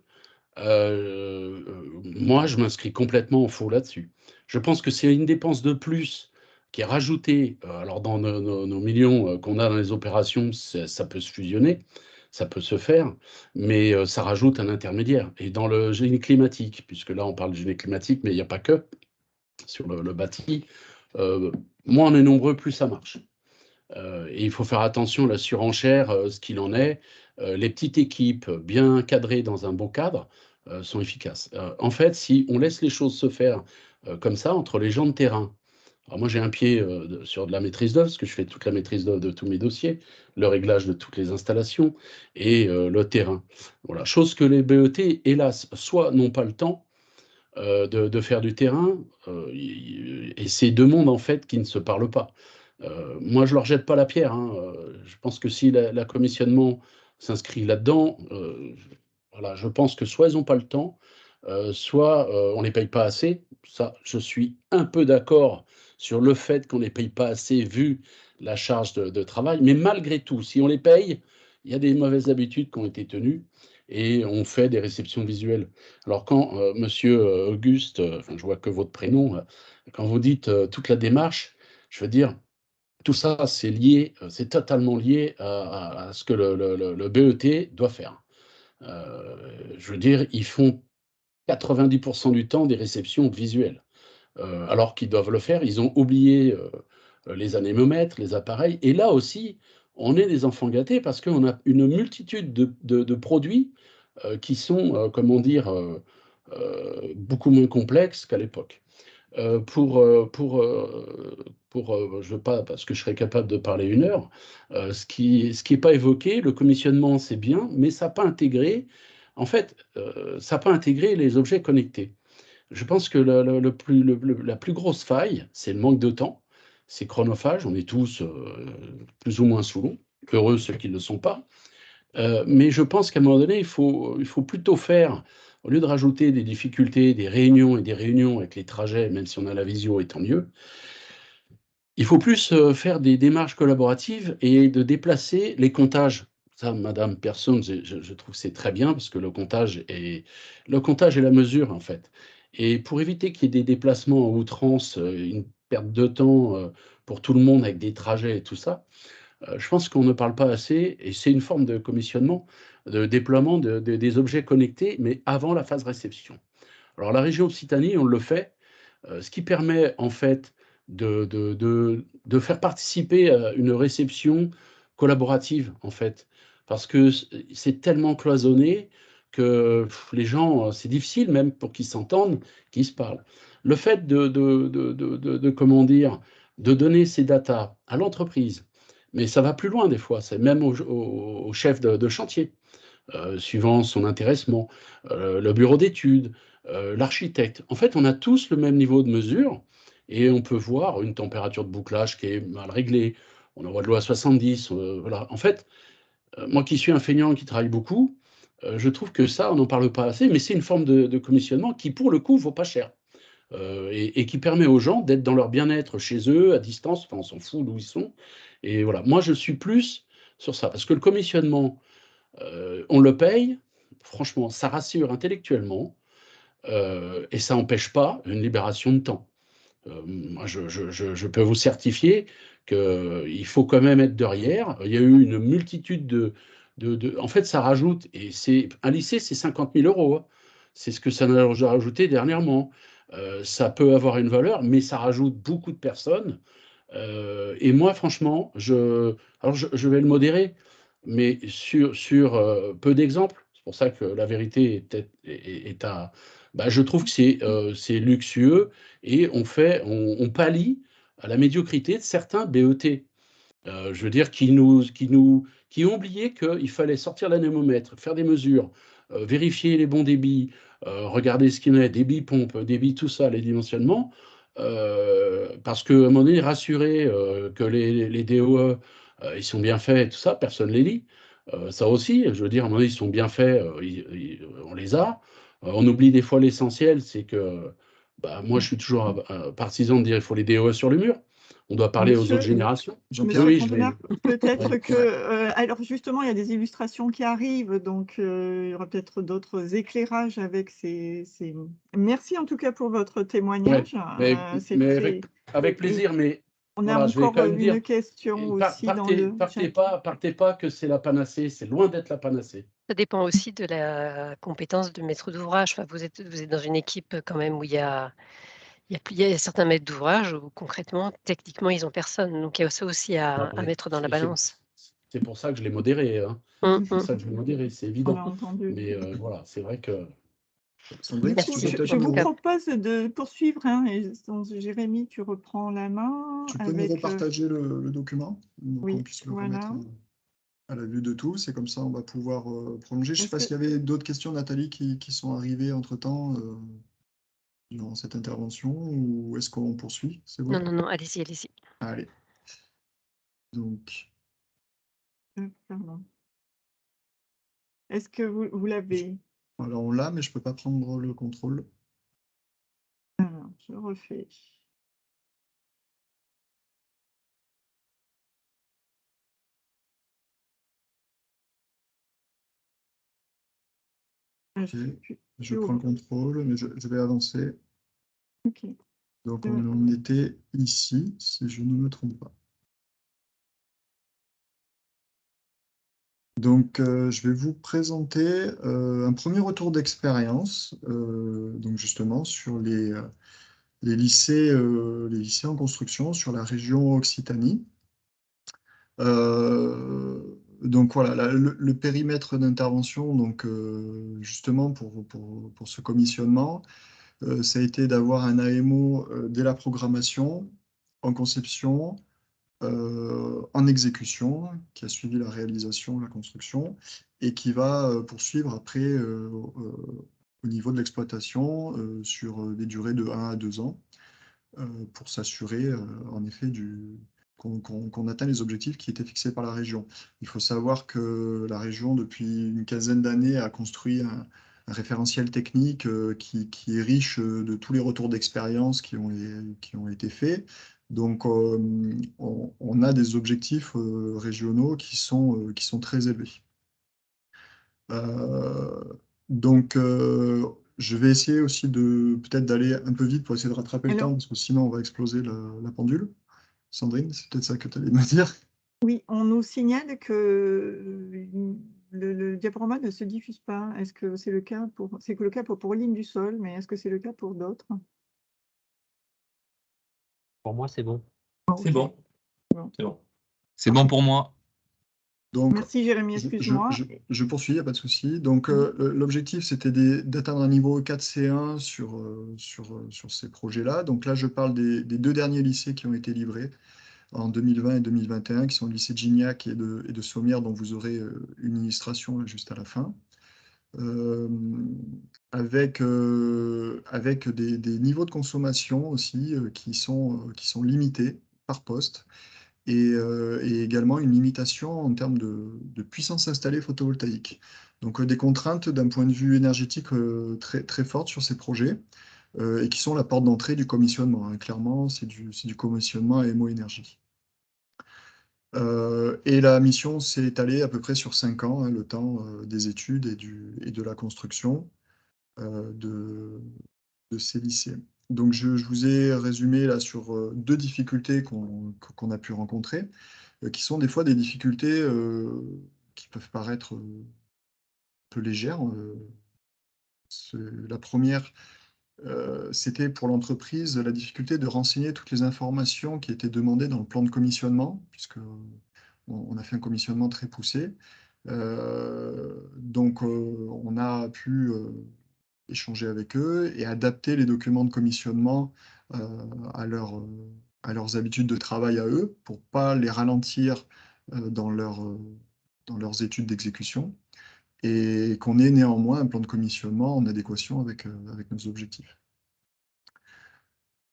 moi, je m'inscris complètement en faux là-dessus. Je pense que c'est une dépense de plus qui est rajoutée. Alors, dans nos millions qu'on a dans les opérations, ça peut se fusionner, ça peut se faire, mais ça rajoute un intermédiaire. Et dans le génie climatique, puisque là, on parle de génie climatique, mais il n'y a pas que sur le bâti, moins on est nombreux, plus ça marche. Et il faut faire attention à la surenchère, ce qu'il en est. Les petites équipes bien cadrées dans un bon cadre sont efficaces. En fait, si on laisse les choses se faire comme ça, entre les gens de terrain, alors moi j'ai un pied sur de la maîtrise d'œuvre, parce que je fais toute la maîtrise d'œuvre de tous mes dossiers, le réglage de toutes les installations et le terrain. Voilà. Chose que les BET, hélas, soit n'ont pas le temps de faire du terrain, et c'est deux mondes en fait qui ne se parlent pas. Moi, je leur jette pas la pierre. Je pense que si la commissionnement s'inscrit là-dedans, voilà, je pense que soit ils n'ont pas le temps, soit on ne les paye pas assez. Ça, je suis un peu d'accord sur le fait qu'on ne les paye pas assez vu la charge de travail. Mais malgré tout, si on les paye, il y a des mauvaises habitudes qui ont été tenues et on fait des réceptions visuelles. Alors quand monsieur Auguste, enfin je vois que votre prénom, quand vous dites toute la démarche, je veux dire, tout ça, c'est lié, c'est totalement lié à ce que le BET doit faire. Je veux dire, ils font 90% du temps des réceptions visuelles, alors qu'ils doivent le faire. Ils ont oublié les anémomètres, les appareils. Et là aussi, on est des enfants gâtés parce qu'on a une multitude de produits qui sont, comment dire, beaucoup moins complexes qu'à l'époque. Je veux pas, parce que je serais capable de parler 1 heure, ce qui est pas évoqué, le commissionnement, c'est bien, mais ça n'a pas intégré, en fait, ça n'a pas intégré les objets connectés. Je pense que la plus grosse faille, c'est le manque de temps, c'est chronophage, on est tous plus ou moins sous l'eau, heureux ceux qui ne le sont pas. Mais je pense qu'à un moment donné, il faut plutôt faire, au lieu de rajouter des difficultés, des réunions et des réunions avec les trajets, même si on a la visio et tant mieux, il faut plus faire des démarches collaboratives et de déplacer les comptages. Ça, madame Personne, je trouve que c'est très bien parce que le comptage est la mesure, en fait. Et pour éviter qu'il y ait des déplacements en outrance, une perte de temps pour tout le monde avec des trajets et tout ça, je pense qu'on ne parle pas assez, et c'est une forme de commissionnement, de déploiement des objets connectés, mais avant la phase réception. Alors la région Occitanie, on le fait, ce qui permet en fait de faire participer à une réception collaborative, en fait. Parce que c'est tellement cloisonné que les gens, c'est difficile même pour qu'ils s'entendent, qu'ils se parlent. Le fait comment dire, de donner ces datas à l'entreprise, mais ça va plus loin des fois, c'est même au chef de chantier, suivant son intéressement, le bureau d'études, l'architecte. En fait, on a tous le même niveau de mesure et on peut voir une température de bouclage qui est mal réglée. On envoie de l'eau à 70. Voilà. En fait, moi qui suis un feignant qui travaille beaucoup, je trouve que ça, on n'en parle pas assez, mais c'est une forme de commissionnement qui, pour le coup, vaut pas cher. Et qui permet aux gens d'être dans leur bien-être chez eux, à distance, enfin, on s'en fout d'où ils sont. Et voilà, moi je suis plus sur ça, parce que le commissionnement, on le paye, franchement, ça rassure intellectuellement, et ça n'empêche pas une libération de temps. Moi, je peux vous certifier qu'il faut quand même être derrière. Il y a eu une multitude en fait, ça rajoute, et c'est un lycée, c'est 50 000 €, hein. C'est ce que ça nous a rajouté dernièrement. Ça peut avoir une valeur, mais ça rajoute beaucoup de personnes. Et moi, franchement, alors je vais le modérer, mais sur peu d'exemples. C'est pour ça que la vérité est peut-être est à. Bah, je trouve que c'est luxueux et on pallie à la médiocrité de certains BET. Je veux dire, qui ont oublié qu'il fallait sortir l'anémomètre, faire des mesures, vérifier les bons débits, regarder ce qu'il y en a, débit pompe, débit tout ça, les dimensionnements, parce qu'à un moment donné, rassurer que les DOE, ils sont bien faits et tout ça, personne ne les lit. Ça aussi, je veux dire, à un moment donné, ils sont bien faits, on les a. On oublie des fois l'essentiel, c'est que bah, moi, je suis toujours partisan de dire il faut les DOE sur le mur. On doit parler aux autres générations. Jean-Pierre, Monsieur Oui, je vais. Fontenard, peut-être Ouais, que, alors justement, il y a des illustrations qui arrivent, donc il y aura peut-être d'autres éclairages avec ces. Merci en tout cas pour votre ouais, témoignage. C'est mais très. avec Et plaisir, mais on a voilà, je vais encore quand même dire, une question aussi dans le chat. partez pas que c'est la panacée, c'est loin d'être la panacée. Ça dépend aussi de la compétence de maître d'ouvrage. Enfin, vous êtes dans une équipe quand même où il y a certains maîtres d'ouvrage où concrètement, techniquement, ils ont personne. Donc il y a ça aussi Ah à ouais, mettre dans la balance. c'est pour ça que je l'ai modéré, hein. Mmh C'est pour mh. ça que je l'ai modéré, c'est On l'a évident. entendu. Mais voilà, c'est vrai que Sandrine, Du si coup, tu peux Merci je en peut-être tout vous cas. propose de poursuivre, hein, et donc, Jérémy, tu reprends la main tu peux nous avec. repartager le document, donc on Oui, puisse le voilà. remettre à la vue de tous, et comme ça on va pouvoir prolonger. Je ne sais Est-ce pas que s'il y avait d'autres questions, Nathalie, qui sont arrivées entre-temps durant cette intervention, ou est-ce qu'on poursuit? C'est Non, bon? non, non, allez-y, allez-y. Allez. Donc, pardon. Est-ce que vous l'avez? Alors on l'a, mais je ne peux pas prendre le contrôle. Alors, je refais. Ah, Je prends le contrôle, mais je vais avancer. Ok. Donc on en était ici, si je ne me trompe pas. Donc je vais vous présenter un premier retour d'expérience, donc justement sur les lycées en construction sur la région Occitanie. Donc voilà, le périmètre d'intervention, donc justement pour ce commissionnement, ça a été d'avoir un AMO dès la programmation, en conception, en exécution, qui a suivi la réalisation, la construction, et qui va poursuivre après au niveau de l'exploitation sur des durées de 1 à 2 ans pour s'assurer en effet qu'on atteint les objectifs qui étaient fixés par la région. Il faut savoir que la région, depuis une quinzaine d'années, a construit un référentiel technique qui est riche de tous les retours d'expérience qui ont été faits. Donc, on a des objectifs régionaux qui sont très élevés. Euh, donc, je vais essayer aussi de peut-être d'aller un peu vite pour essayer de rattraper le temps, parce que sinon on va exploser la pendule. Sandrine, c'est peut-être ça que tu allais me dire. Oui, on nous signale que le diaporama ne se diffuse pas. Est-ce que c'est le cas pour Ligne du Sol, mais est-ce que c'est le cas pour d'autres? Pour moi, c'est bon. C'est bon. Bon. C'est bon. C'est bon pour moi. Donc, Merci Jérémy, excuse-moi. je poursuis, il n'y a pas de souci. Donc, l'objectif, c'était d'atteindre un niveau 4C1 sur ces projets-là. Donc là, je parle des 2 derniers lycées qui ont été livrés en 2020 et 2021, qui sont le lycée Gignac et de Sommières, dont vous aurez une illustration là, juste à la fin. Avec des niveaux de consommation aussi qui sont limités par poste et également une limitation en termes de puissance installée photovoltaïque. Donc des contraintes d'un point de vue énergétique très, très fortes sur ces projets et qui sont la porte d'entrée du commissionnement, hein. Clairement, c'est du commissionnement à MO Énergie. Et la mission s'est étalée à peu près sur 5 ans, hein, le temps des études et de la construction de ces lycées. Donc je vous ai résumé là sur 2 difficultés qu'on a pu rencontrer, qui sont des fois des difficultés qui peuvent paraître un peu légères. La première, c'était pour l'entreprise la difficulté de renseigner toutes les informations qui étaient demandées dans le plan de commissionnement, puisque on a fait un commissionnement très poussé. Donc, on a pu échanger avec eux et adapter les documents de commissionnement à leurs habitudes de travail à eux, pour ne pas les ralentir dans leurs études d'exécution, et qu'on ait néanmoins un plan de commissionnement en adéquation avec nos objectifs.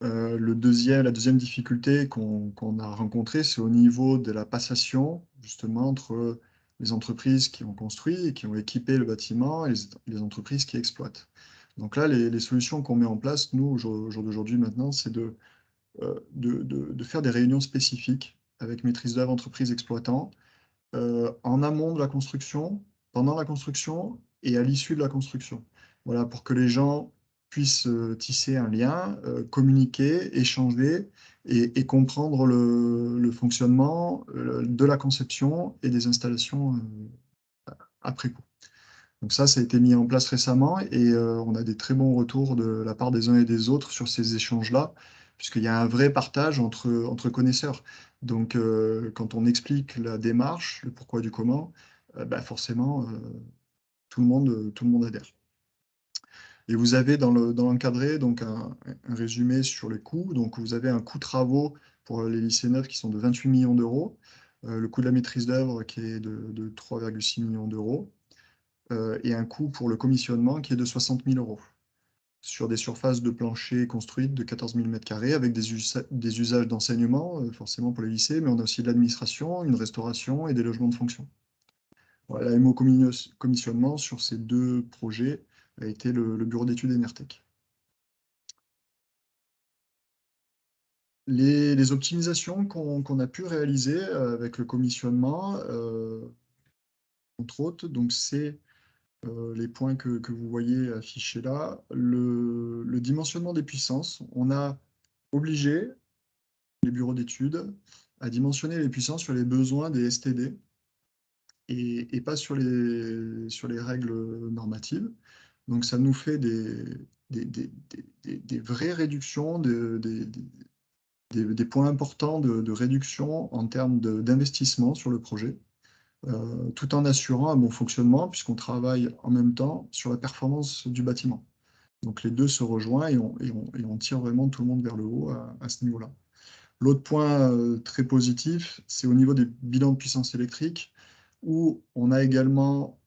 La deuxième difficulté qu'on a rencontrée, c'est au niveau de la passation, justement, entre les entreprises qui ont construit et qui ont équipé le bâtiment et les entreprises qui exploitent. Donc là, les solutions qu'on met en place, nous, au jour d'aujourd'hui maintenant, c'est de faire des réunions spécifiques avec maîtrise d'œuvre, entreprises, exploitants, en amont de la construction, pendant la construction et à l'issue de la construction. Voilà, pour que les gens puissent tisser un lien, communiquer, échanger et comprendre le fonctionnement de la conception et des installations après coup. Donc ça a été mis en place récemment et on a des très bons retours de la part des uns et des autres sur ces échanges-là, puisqu'il y a un vrai partage entre connaisseurs. Donc quand on explique la démarche, le pourquoi du comment, bah forcément, tout le monde adhère. Et vous avez dans l'encadré donc un résumé sur les coûts. Donc vous avez un coût travaux pour les lycées neufs qui sont de 28 millions d'euros, le coût de la maîtrise d'œuvre qui est de 3,6 millions d'euros. Et un coût pour le commissionnement qui est de 60 000 euros, sur des surfaces de plancher construites de 14 000 m², avec des usages d'enseignement, forcément pour les lycées, mais on a aussi de l'administration, une restauration et des logements de fonction. Voilà, la MO commissionnement sur ces 2 projets a été le bureau d'études Enertech. Les optimisations qu'on a pu réaliser avec le commissionnement, entre autres, donc c'est les points que vous voyez affichés là. Le dimensionnement des puissances, on a obligé les bureaux d'études à dimensionner les puissances sur les besoins des STD et pas sur les règles normatives. Donc ça nous fait des vraies réductions, des points importants de réduction en termes d'investissement sur le projet, tout en assurant un bon fonctionnement, puisqu'on travaille en même temps sur la performance du bâtiment. Donc les deux se rejoignent et on tire vraiment tout le monde vers le haut à ce niveau-là. L'autre point très positif, c'est au niveau des bilans de puissance électrique, où on a également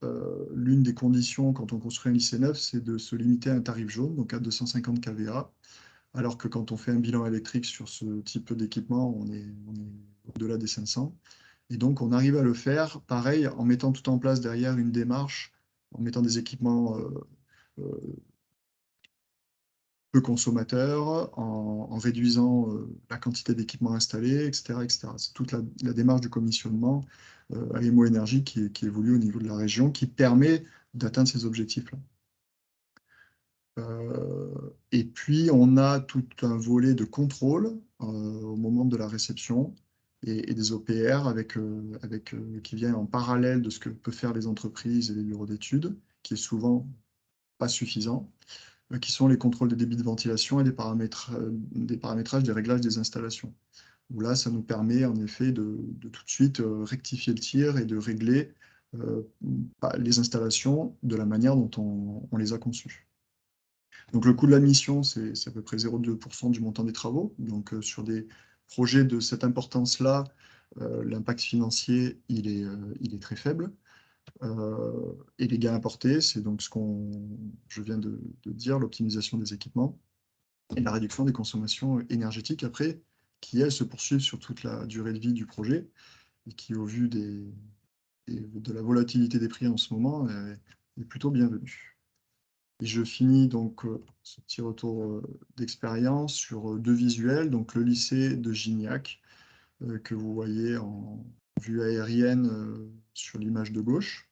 l'une des conditions quand on construit un lycée neuf, c'est de se limiter à un tarif jaune, donc à 250 kVA, alors que quand on fait un bilan électrique sur ce type d'équipement, on est au-delà des 500. Et donc on arrive à le faire, pareil, en mettant tout en place derrière une démarche, en mettant des équipements peu consommateurs, en réduisant la quantité d'équipements installés, etc. etc. C'est toute la démarche du commissionnement AMO Énergie qui évolue au niveau de la région, qui permet d'atteindre ces objectifs-là. Et puis, on a tout un volet de contrôle au moment de la réception et des OPR qui vient en parallèle de ce que peuvent faire les entreprises et les bureaux d'études, qui est souvent pas suffisant, qui sont les contrôles des débits de ventilation et des paramétrages des réglages des installations. Où là, ça nous permet en effet de tout de suite rectifier le tir et de régler les installations de la manière dont on les a conçues. Donc le coût de la mission, c'est à peu près 0,2% du montant des travaux. Donc sur des projets de cette importance-là, l'impact financier, il est très faible. Et les gains apportés, c'est donc ce que je viens de dire, l'optimisation des équipements et la réduction des consommations énergétiques après, qui elles se poursuivent sur toute la durée de vie du projet et qui, au vu de la volatilité des prix en ce moment, est plutôt bienvenue. Et je finis donc ce petit retour d'expérience sur deux visuels, donc le lycée de Gignac, que vous voyez en vue aérienne sur l'image de gauche,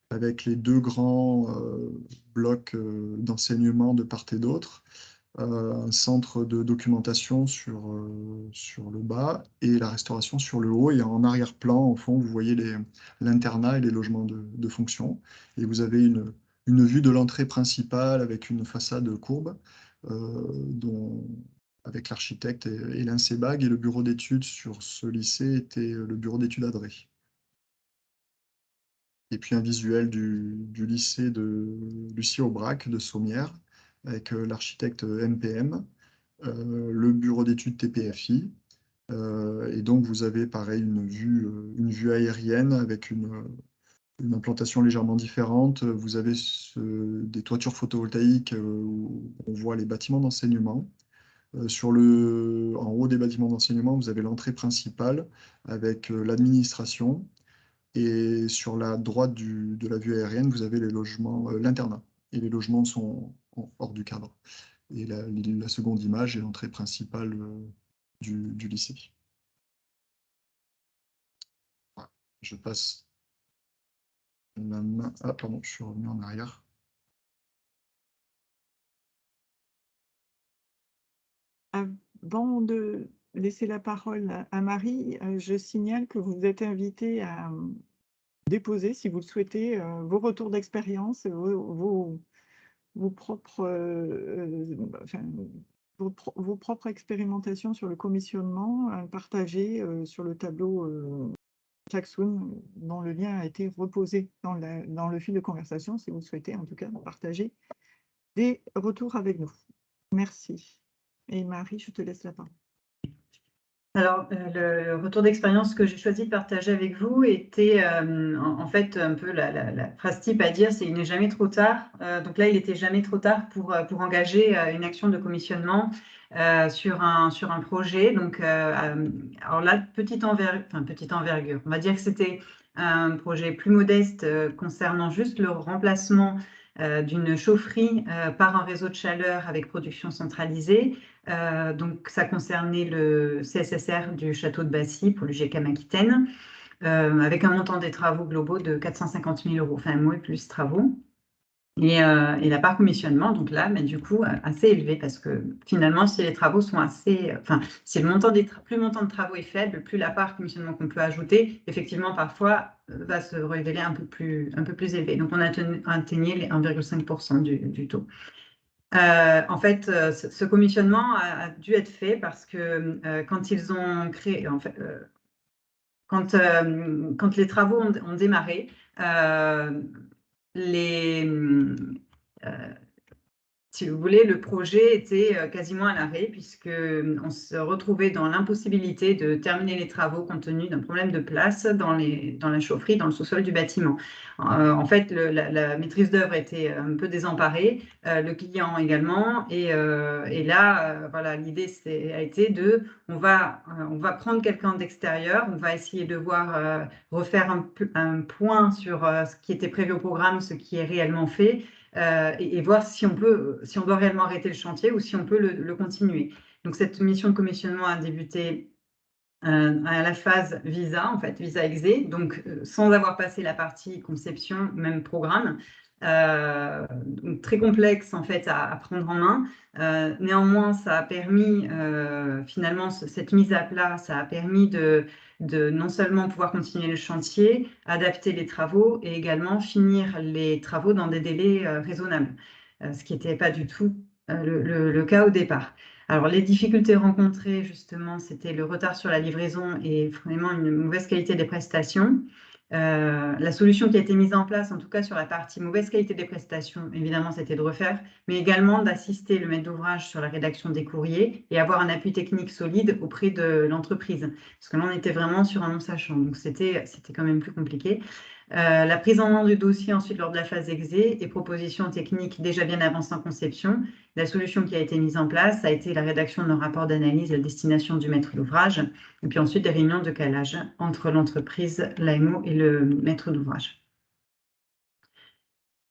avec les deux grands blocs d'enseignement de part et d'autre, un centre de documentation sur le bas et la restauration sur le haut. Et en arrière-plan, au fond, vous voyez l'internat et les logements de fonction. Et vous avez une vue de l'entrée principale avec une façade courbe, avec l'architecte et l'INSEBAG. Et le bureau d'études sur ce lycée était le bureau d'études Adré. Et puis un visuel du lycée de Lucie Aubrac de Sommières, avec l'architecte MPM, le bureau d'études TPFI. Et donc vous avez pareil une vue aérienne avec une implantation légèrement différente. Vous avez des toitures photovoltaïques où on voit les bâtiments d'enseignement. En haut des bâtiments d'enseignement, vous avez l'entrée principale avec l'administration. Et sur la droite de la vue aérienne, vous avez les logements, l'internat. Et les logements sont hors du cadre. Et la seconde image est l'entrée principale du lycée. Voilà. Je passe la main. Ah, pardon, je suis revenu en arrière. Avant de laisser la parole à Marie, je signale que vous êtes invité à déposer, si vous le souhaitez, vos retours d'expérience, vos propres, vos propres expérimentations sur le commissionnement, partagées sur le tableau Klaxoon, dont le lien a été reposé dans le fil de conversation, si vous le souhaitez, en tout cas, partager des retours avec nous. Merci. Et Marie, je te laisse la parole. Alors, le retour d'expérience que j'ai choisi de partager avec vous était en fait un peu la phrase type à dire, c'est « il n'est jamais trop tard ». Donc là, il n'était jamais trop tard pour engager une action de commissionnement sur un projet. Donc, alors là, petite envergure. On va dire que c'était un projet plus modeste concernant juste le remplacement d'une chaufferie par un réseau de chaleur avec production centralisée. Donc, ça concernait le CSSR du château de Bassy pour le GCAM Aquitaine, avec un montant des travaux globaux de 450 000 €, enfin MOE plus travaux. Et la part commissionnement, donc là, mais du coup, assez élevée parce que finalement, si les travaux sont assez, enfin, si le montant plus le montant de travaux est faible, plus la part commissionnement qu'on peut ajouter, effectivement, parfois, va se révéler un peu plus élevé. Donc, on a atteigné les 1,5% du taux. En fait, ce commissionnement a dû être fait parce que quand ils ont créé, en fait, quand les travaux ont démarré, si vous voulez, le projet était quasiment à l'arrêt puisqu'on se retrouvait dans l'impossibilité de terminer les travaux compte tenu d'un problème de place dans la chaufferie, dans le sous-sol du bâtiment. En fait, la maîtrise d'œuvre était un peu désemparée, le client également, et là, voilà, l'idée a été on va prendre quelqu'un d'extérieur, on va essayer de voir, refaire un point sur ce qui était prévu au programme, ce qui est réellement fait, et voir si on doit réellement arrêter le chantier ou si on peut le continuer. Donc, cette mission de commissionnement a débuté à la phase visa, en fait, visa exé, donc sans avoir passé la partie conception, même programme. Donc, très complexe en fait à prendre en main. Néanmoins, ça a permis finalement cette mise à plat, ça a permis de non seulement pouvoir continuer le chantier, adapter les travaux et également finir les travaux dans des délais raisonnables, ce qui n'était pas du tout le cas au départ. Alors, les difficultés rencontrées, justement, c'était le retard sur la livraison et vraiment une mauvaise qualité des prestations. La solution qui a été mise en place, en tout cas sur la partie mauvaise qualité des prestations, évidemment, c'était de refaire, mais également d'assister le maître d'ouvrage sur la rédaction des courriers et avoir un appui technique solide auprès de l'entreprise. Parce que là, on était vraiment sur un non-sachant, donc c'était quand même plus compliqué. La prise en main du dossier ensuite lors de la phase exé et propositions techniques déjà bien avancées en conception. La solution qui a été mise en place a été la rédaction d'un rapport d'analyse à destination du maître d'ouvrage et puis ensuite des réunions de calage entre l'entreprise, l'AMO et le maître d'ouvrage.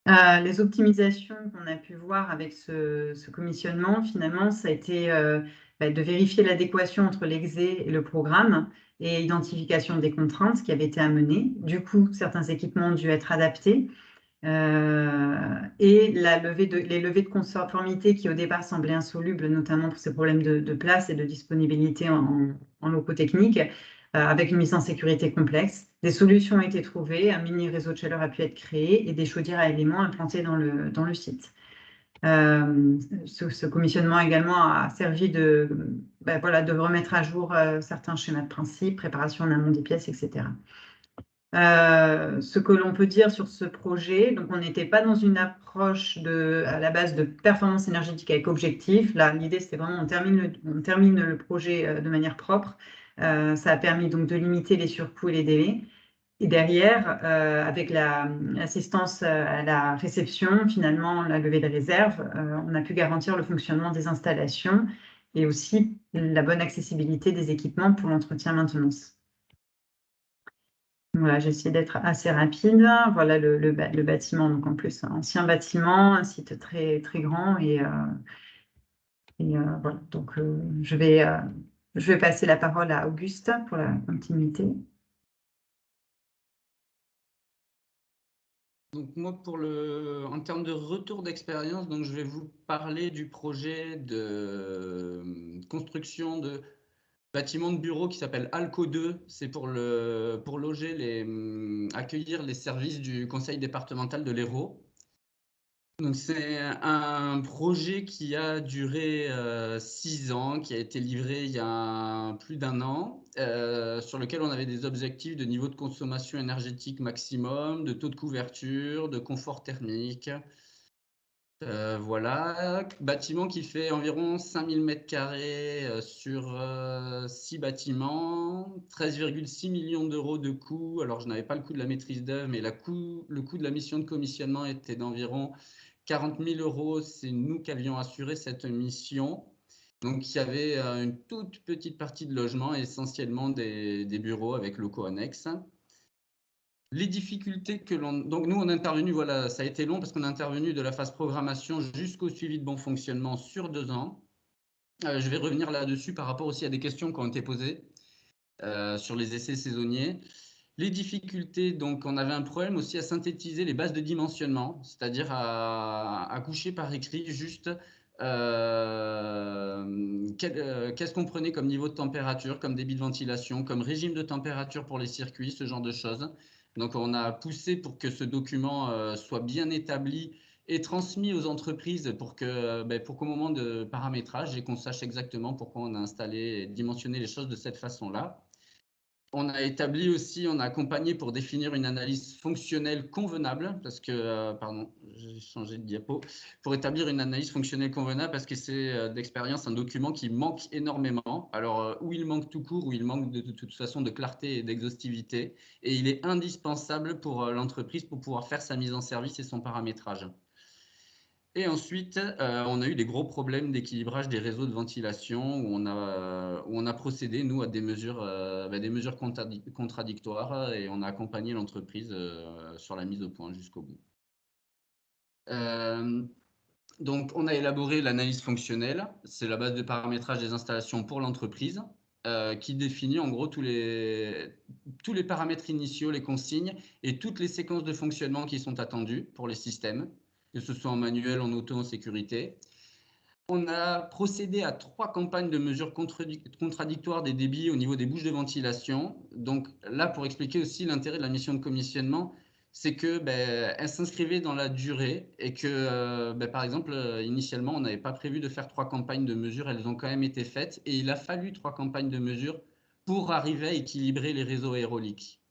Les optimisations qu'on a pu voir avec ce commissionnement, finalement, ça a été de vérifier l'adéquation entre l'exé et le programme et identification des contraintes qui avaient été amenées. Du coup, certains équipements ont dû être adaptés. Et les levées de conformité qui au départ semblaient insolubles, notamment pour ces problèmes de place et de disponibilité en locaux techniques, avec une mise en sécurité complexe. Des solutions ont été trouvées, un mini réseau de chaleur a pu être créé et des chaudières à éléments implantées dans le site. Ce commissionnement également a servi de remettre à jour certains schémas de principe, préparation en amont des pièces, etc. Ce que l'on peut dire sur ce projet, donc on n'était pas dans une approche à la base de performance énergétique avec objectif. Là, l'idée, c'était vraiment on termine le projet de manière propre. Ça a permis donc de limiter les surcoûts et les délais. Et derrière, avec l'assistance à la réception, finalement, la levée de réserve, on a pu garantir le fonctionnement des installations et aussi la bonne accessibilité des équipements pour l'entretien-maintenance. Voilà, j'ai essayé d'être assez rapide. Voilà le bâtiment, donc en plus, un ancien bâtiment, un site très, très grand. Et voilà, donc je vais passer la parole à Auguste pour la continuité. Donc moi, en termes de retour d'expérience, donc je vais vous parler du projet de construction de bâtiment de bureau qui s'appelle Alco 2. C'est pour accueillir les services du conseil départemental de l'Hérault. Donc c'est un projet qui a duré 6 ans, qui a été livré il y a plus d'1 an, sur lequel on avait des objectifs de niveau de consommation énergétique maximum, de taux de couverture, de confort thermique. Voilà, bâtiment qui fait environ 5000 m² sur 6 bâtiments, 13,6 millions d'euros de coût. Alors, je n'avais pas le coût de la maîtrise d'œuvre, mais le coût de la mission de commissionnement était d'environ 40 000 €. C'est nous qui avions assuré cette mission. Donc, il y avait une toute petite partie de logement, essentiellement des bureaux avec locaux annexes. Les difficultés que l'on... Donc, nous, on est intervenu, voilà, ça a été long parce qu'on est intervenu de la phase programmation jusqu'au suivi de bon fonctionnement sur 2 ans. Je vais revenir là-dessus par rapport aussi à des questions qui ont été posées sur les essais saisonniers. Les difficultés, donc, on avait un problème aussi à synthétiser les bases de dimensionnement, c'est-à-dire à coucher par écrit juste qu'est-ce qu'on prenait comme niveau de température, comme débit de ventilation, comme régime de température pour les circuits, ce genre de choses. Donc, on a poussé pour que ce document soit bien établi et transmis aux entreprises pour qu'au moment de paramétrage et qu'on sache exactement pourquoi on a installé et dimensionné les choses de cette façon-là. On a établi aussi, on a accompagné pour définir une analyse fonctionnelle convenable, parce que, pardon, j'ai changé de diapo, pour établir une analyse fonctionnelle convenable, parce que c'est d'expérience un document qui manque énormément. Alors, où il manque tout court, où il manque de toute façon de clarté et d'exhaustivité, et il est indispensable pour l'entreprise pour pouvoir faire sa mise en service et son paramétrage. Et ensuite, on a eu des gros problèmes d'équilibrage des réseaux de ventilation où on a procédé, nous, à des mesures contradictoires et on a accompagné l'entreprise sur la mise au point jusqu'au bout. Donc, on a élaboré l'analyse fonctionnelle. C'est la base de paramétrage des installations pour l'entreprise qui définit en gros tous les paramètres initiaux, les consignes et toutes les séquences de fonctionnement qui sont attendues pour les systèmes, que ce soit en manuel, en auto, en sécurité. On a procédé à 3 campagnes de mesures contradictoires des débits au niveau des bouches de ventilation. Donc là, pour expliquer aussi l'intérêt de la mission de commissionnement, c'est que elle s'inscrivait dans la durée et que, par exemple, initialement, on n'avait pas prévu de faire 3 campagnes de mesures. Elles ont quand même été faites et il a fallu 3 campagnes de mesures pour arriver à équilibrer les réseaux aéroliques.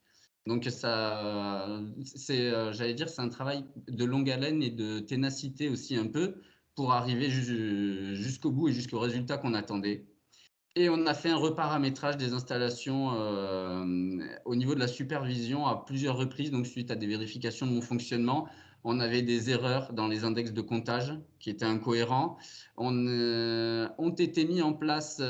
Donc ça, j'allais dire, c'est un travail de longue haleine et de ténacité aussi un peu pour arriver jusqu'au bout et jusqu'au résultat qu'on attendait. Et on a fait un reparamétrage des installations au niveau de la supervision à plusieurs reprises, donc suite à des vérifications de mon fonctionnement. On avait des erreurs dans les index de comptage qui étaient incohérents. Ont été mis en place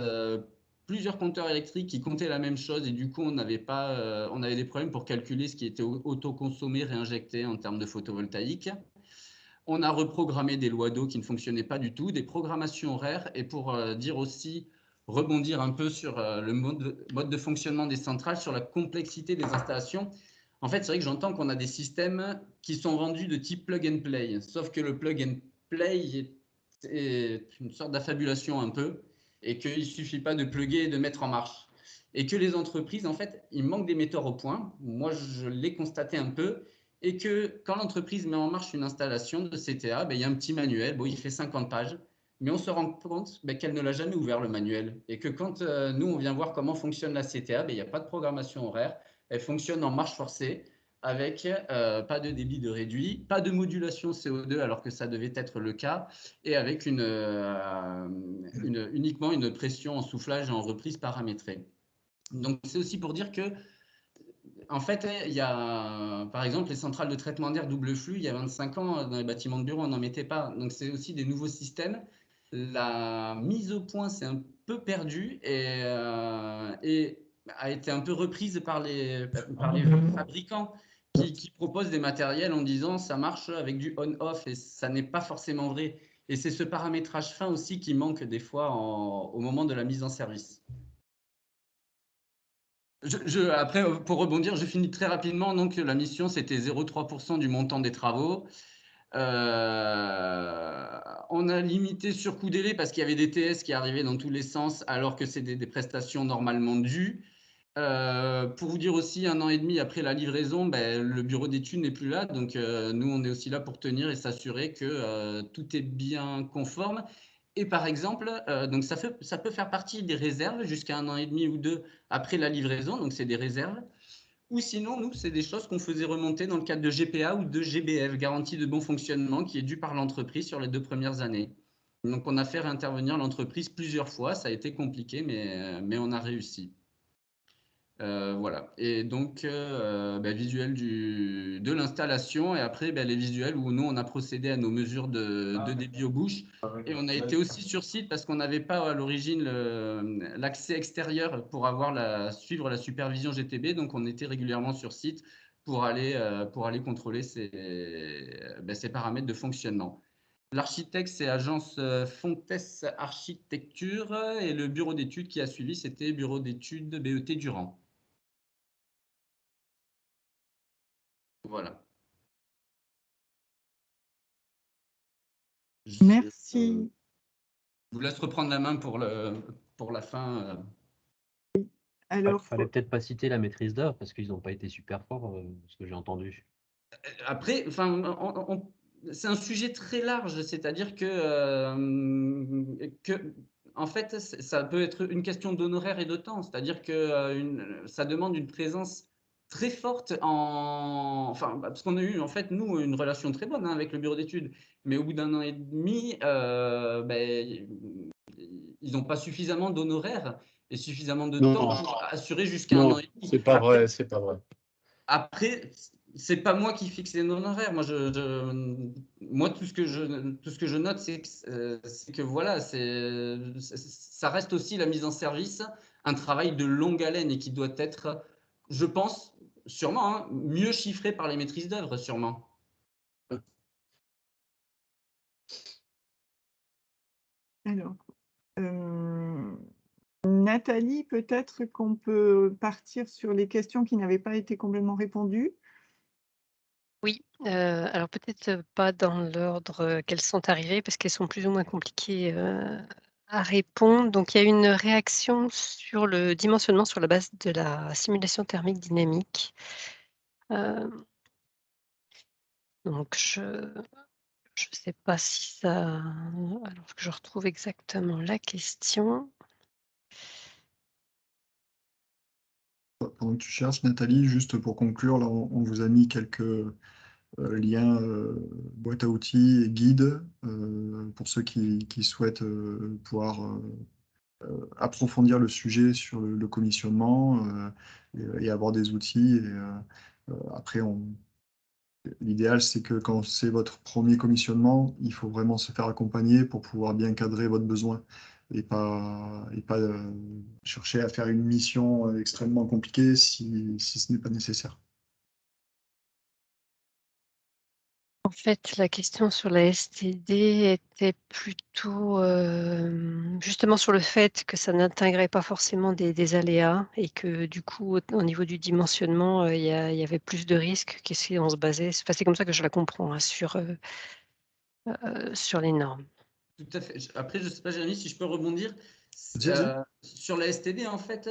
plusieurs compteurs électriques qui comptaient la même chose et du coup, on avait des problèmes pour calculer ce qui était autoconsommé, réinjecté en termes de photovoltaïque. On a reprogrammé des lois d'eau qui ne fonctionnaient pas du tout, des programmations horaires et pour dire aussi rebondir un peu sur le mode de fonctionnement des centrales, sur la complexité des installations. En fait, c'est vrai que j'entends qu'on a des systèmes qui sont vendus de type plug and play, sauf que le plug and play est une sorte d'affabulation un peu, et qu'il ne suffit pas de plugger et de mettre en marche. Et que les entreprises, en fait, il manque des metteurs au point. Moi, je l'ai constaté un peu, et que quand l'entreprise met en marche une installation de CTA, il y a un petit manuel, bon, il fait 50 pages, mais on se rend compte qu'elle ne l'a jamais ouvert le manuel et que quand nous, on vient voir comment fonctionne la CTA, il n'y a pas de programmation horaire, elle fonctionne en marche forcée avec pas de débit de réduit, pas de modulation CO2 alors que ça devait être le cas et avec uniquement une pression en soufflage et en reprise paramétrée. Donc c'est aussi pour dire que en fait, il y a, par exemple, les centrales de traitement d'air double flux, il y a 25 ans, dans les bâtiments de bureau, on n'en mettait pas. Donc, c'est aussi des nouveaux systèmes. La mise au point s'est un peu perdue et a été un peu reprise par les fabricants qui proposent des matériels en disant ça marche avec du on-off et ça n'est pas forcément vrai. Et c'est ce paramétrage fin aussi qui manque des fois au moment de la mise en service. Après, pour rebondir, je finis très rapidement. Donc, la mission, c'était 0,3% du montant des travaux. On a limité sur coup délai parce qu'il y avait des TS qui arrivaient dans tous les sens alors que c'est des prestations normalement dues. Pour vous dire aussi, 1 an et demi après la livraison, le bureau d'études n'est plus là. Donc, nous, on est aussi là pour tenir et s'assurer que tout est bien conforme. Et par exemple, donc ça peut faire partie des réserves jusqu'à 1 an et demi ou 2 après la livraison. Donc, c'est des réserves. Ou sinon, nous, c'est des choses qu'on faisait remonter dans le cadre de GPA ou de GBF, garantie de bon fonctionnement, qui est due par l'entreprise sur les 2 premières années. Donc, on a fait réintervenir l'entreprise plusieurs fois. Ça a été compliqué, mais on a réussi. Voilà. Et donc, visuel de l'installation et après, les visuels où nous, on a procédé à nos mesures de débit aux bouches. Et on a été aussi sur site parce qu'on n'avait pas à l'origine l'accès extérieur pour suivre la supervision GTB. Donc, on était régulièrement sur site pour aller contrôler ces paramètres de fonctionnement. L'architecte, c'est Agence Fontes Architecture, et le bureau d'études qui a suivi, c'était Bureau d'études BET Durand. Voilà. Merci. Je vous laisse reprendre la main pour la fin. Alors, fallait peut-être pas citer la maîtrise d'œuvre parce qu'ils n'ont pas été super forts, ce que j'ai entendu. Après, c'est un sujet très large, c'est-à-dire que en fait, ça peut être une question d'honoraire et de temps, c'est-à-dire que ça demande une présence très forte parce qu'on a eu, en fait, nous, une relation très bonne, hein, avec le bureau d'études, mais au bout d'1 an et demi, ils n'ont pas suffisamment d'honoraires et suffisamment de temps pour assurer jusqu'à 1 an et demi. C'est pas vrai, c'est pas vrai. Après, c'est pas moi qui fixe les honoraires. Moi, tout ce que je note, c'est que voilà, ça reste aussi la mise en service, un travail de longue haleine et qui doit être, je pense, sûrement, hein, mieux chiffré par les maîtrises d'œuvre, sûrement. alors, Nathalie, peut-être qu'on peut partir sur les questions qui n'avaient pas été complètement répondues. Oui, alors peut-être pas dans l'ordre qu'elles sont arrivées, parce qu'elles sont plus ou moins compliquées à répondre. Donc il y a une réaction sur le dimensionnement sur la base de la simulation thermique dynamique. Donc je ne sais pas si ça... Alors que je retrouve exactement la question. Pendant que tu cherches, Nathalie, juste pour conclure, là, on vous a mis quelques liens boîte à outils et guides pour ceux qui souhaitent pouvoir approfondir le sujet sur le commissionnement et avoir des outils. Et après, l'idéal, c'est que quand c'est votre premier commissionnement, il faut vraiment se faire accompagner pour pouvoir bien cadrer votre besoin et pas chercher à faire une mission extrêmement compliquée si ce n'est pas nécessaire. En fait, la question sur la STD était plutôt justement sur le fait que ça n'intégrait pas forcément des aléas et que du coup, au niveau du dimensionnement, il y avait plus de risques que si on se basait. Enfin, c'est comme ça que je la comprends, hein, sur les normes. Tout à fait. Après, je ne sais pas, Jérémy, si je peux rebondir. Vas-y. Sur la STD, en fait,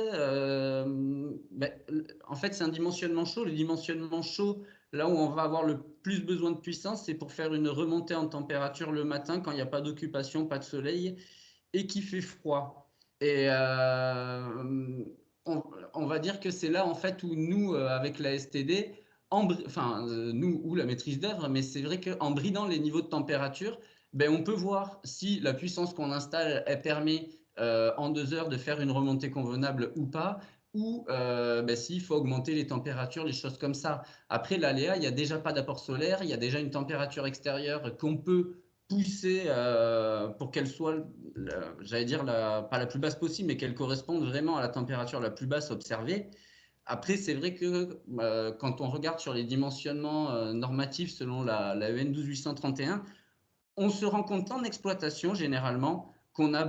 c'est un dimensionnement chaud. Le dimensionnement chaud, là où on va avoir le plus besoin de puissance, c'est pour faire une remontée en température le matin quand il n'y a pas d'occupation, pas de soleil et qu'il fait froid. Et on va dire que c'est là, en fait, où nous, avec la STD, nous ou la maîtrise d'œuvre, mais c'est vrai qu'en bridant les niveaux de température, on peut voir si la puissance qu'on installe, elle permet en 2 heures de faire une remontée convenable ou pas, ou s'il faut augmenter les températures, les choses comme ça. Après, l'aléa, il n'y a déjà pas d'apport solaire, il y a déjà une température extérieure qu'on peut pousser pour qu'elle soit, j'allais dire, pas la plus basse possible, mais qu'elle corresponde vraiment à la température la plus basse observée. Après, c'est vrai que quand on regarde sur les dimensionnements normatifs selon la EN 12831, on se rend compte en exploitation généralement qu'on a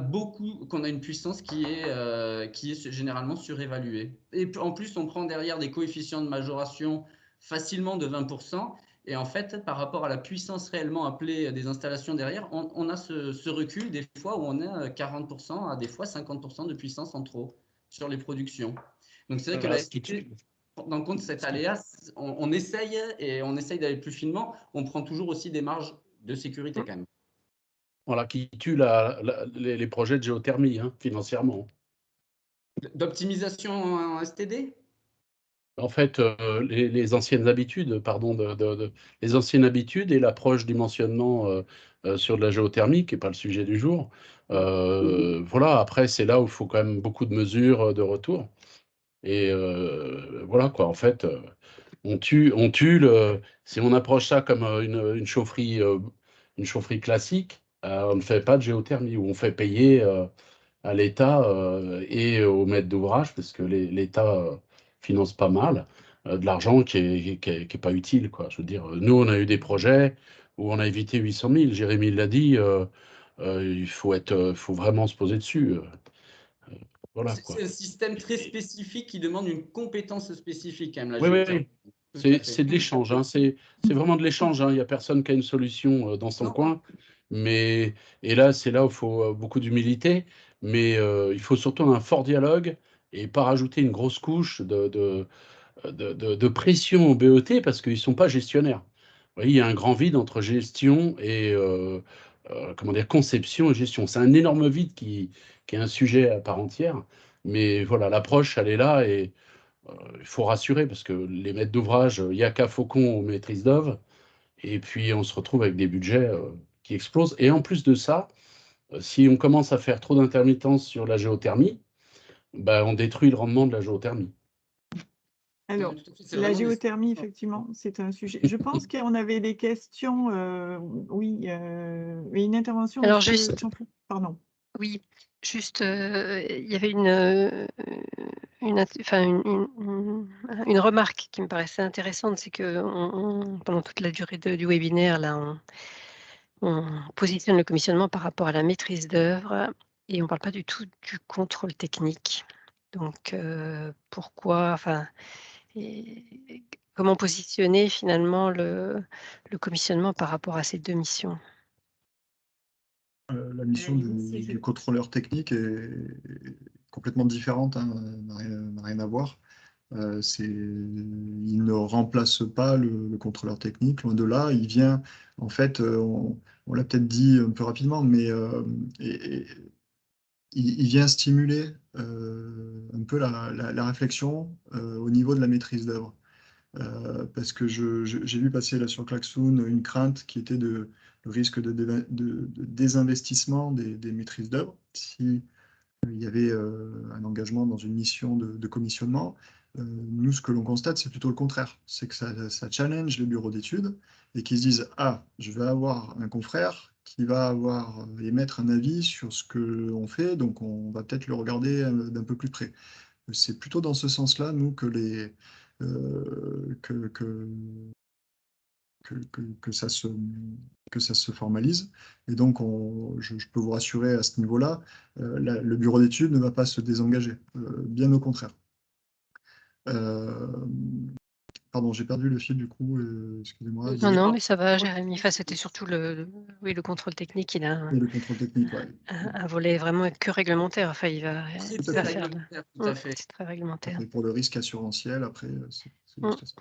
une puissance qui est généralement surévaluée. Et en plus, on prend derrière des coefficients de majoration facilement de 20%. Et en fait, par rapport à la puissance réellement appelée des installations derrière, on a ce recul des fois où on a 40% à des fois 50% de puissance en trop sur les productions. Donc c'est vrai que la STD, dans le compte de cet aléa, on essaye d'aller plus finement. On prend toujours aussi des marges de sécurité quand même. Voilà, qui tue les projets de géothermie, hein, financièrement. D'optimisation en STD? En fait, les anciennes habitudes, les anciennes habitudes et l'approche dimensionnement sur de la géothermie, qui n'est pas le sujet du jour. Voilà, après, c'est là où il faut quand même beaucoup de mesures de retour. Et voilà, quoi, en fait, on tue si on approche ça comme une chaufferie classique, on ne fait pas de géothermie, où on fait payer à l'État et au maître d'ouvrage, parce que l'État finance pas mal, de l'argent qui est pas utile, quoi. Je veux dire, nous, on a eu des projets où on a évité 800 000. Jérémy l'a dit, il faut vraiment se poser dessus. Voilà, quoi. C'est un système très spécifique qui demande une compétence spécifique, quand même, la Oui, oui, géothermie. oui. Tout à fait. C'est de l'échange, hein. C'est vraiment de l'échange, hein. Il n'y a personne qui a une solution dans son Non. coin. Et là, c'est là où il faut beaucoup d'humilité, mais il faut surtout un fort dialogue et pas rajouter une grosse couche de pression au BET parce qu'ils ne sont pas gestionnaires. Vous voyez, il y a un grand vide entre gestion et comment dire, conception et gestion. C'est un énorme vide qui est un sujet à part entière. Mais voilà, l'approche, elle est là et il faut rassurer parce que les maîtres d'ouvrage, il n'y a qu'à Faucon aux maîtrises d'œuvre. Et puis, on se retrouve avec des budgets qui explosent. Et en plus de ça, si on commence à faire trop d'intermittence sur la géothermie, bah, on détruit le rendement de la géothermie. Alors, Oui, tout à fait. C'est la vraiment des- géothermie, effectivement, c'est un sujet. Je pense qu'on avait des questions. Oui, et une intervention, Alors monsieur juste, Champlon. Pardon. oui, juste, il y avait enfin, une remarque qui me paraissait intéressante, c'est que pendant toute la durée du webinaire, là, on positionne le commissionnement par rapport à la maîtrise d'œuvre et on ne parle pas du tout du contrôle technique. Donc, pourquoi, enfin, et comment positionner finalement le commissionnement par rapport à ces 2 missions? La mission du contrôleur technique est complètement différente, hein, n'a rien à voir. Il ne remplace pas le contrôleur technique, loin de là. Il vient, en fait, on l'a peut-être dit un peu rapidement, mais il vient stimuler un peu la réflexion au niveau de la maîtrise d'œuvre. Parce que j'ai vu passer là sur Klaxoon une crainte qui était le risque de désinvestissement des maîtrises d'œuvre. Si il y avait un engagement dans une mission de commissionnement. Nous, ce que l'on constate, c'est plutôt le contraire. C'est que ça challenge les bureaux d'études et qu'ils se disent, ah, je vais avoir un confrère qui va émettre un avis sur ce que l'on fait, donc on va peut-être le regarder d'un peu plus près. C'est plutôt dans ce sens-là, nous, euh, que, que, que ça se formalise. Et donc, je peux vous rassurer à ce niveau-là, le bureau d'études ne va pas se désengager, bien au contraire. Pardon, j'ai perdu le fil du coup, excusez-moi. Non, mais ça va, Jérémy. Enfin, c'était surtout oui, le contrôle technique, il a Et le contrôle technique, ouais. un volet vraiment que réglementaire. Enfin, il va C'est Tout à très fait. faire réglementaire, tout à fait. c'est très réglementaire. Et pour le risque assurantiel, après, c'est juste ça.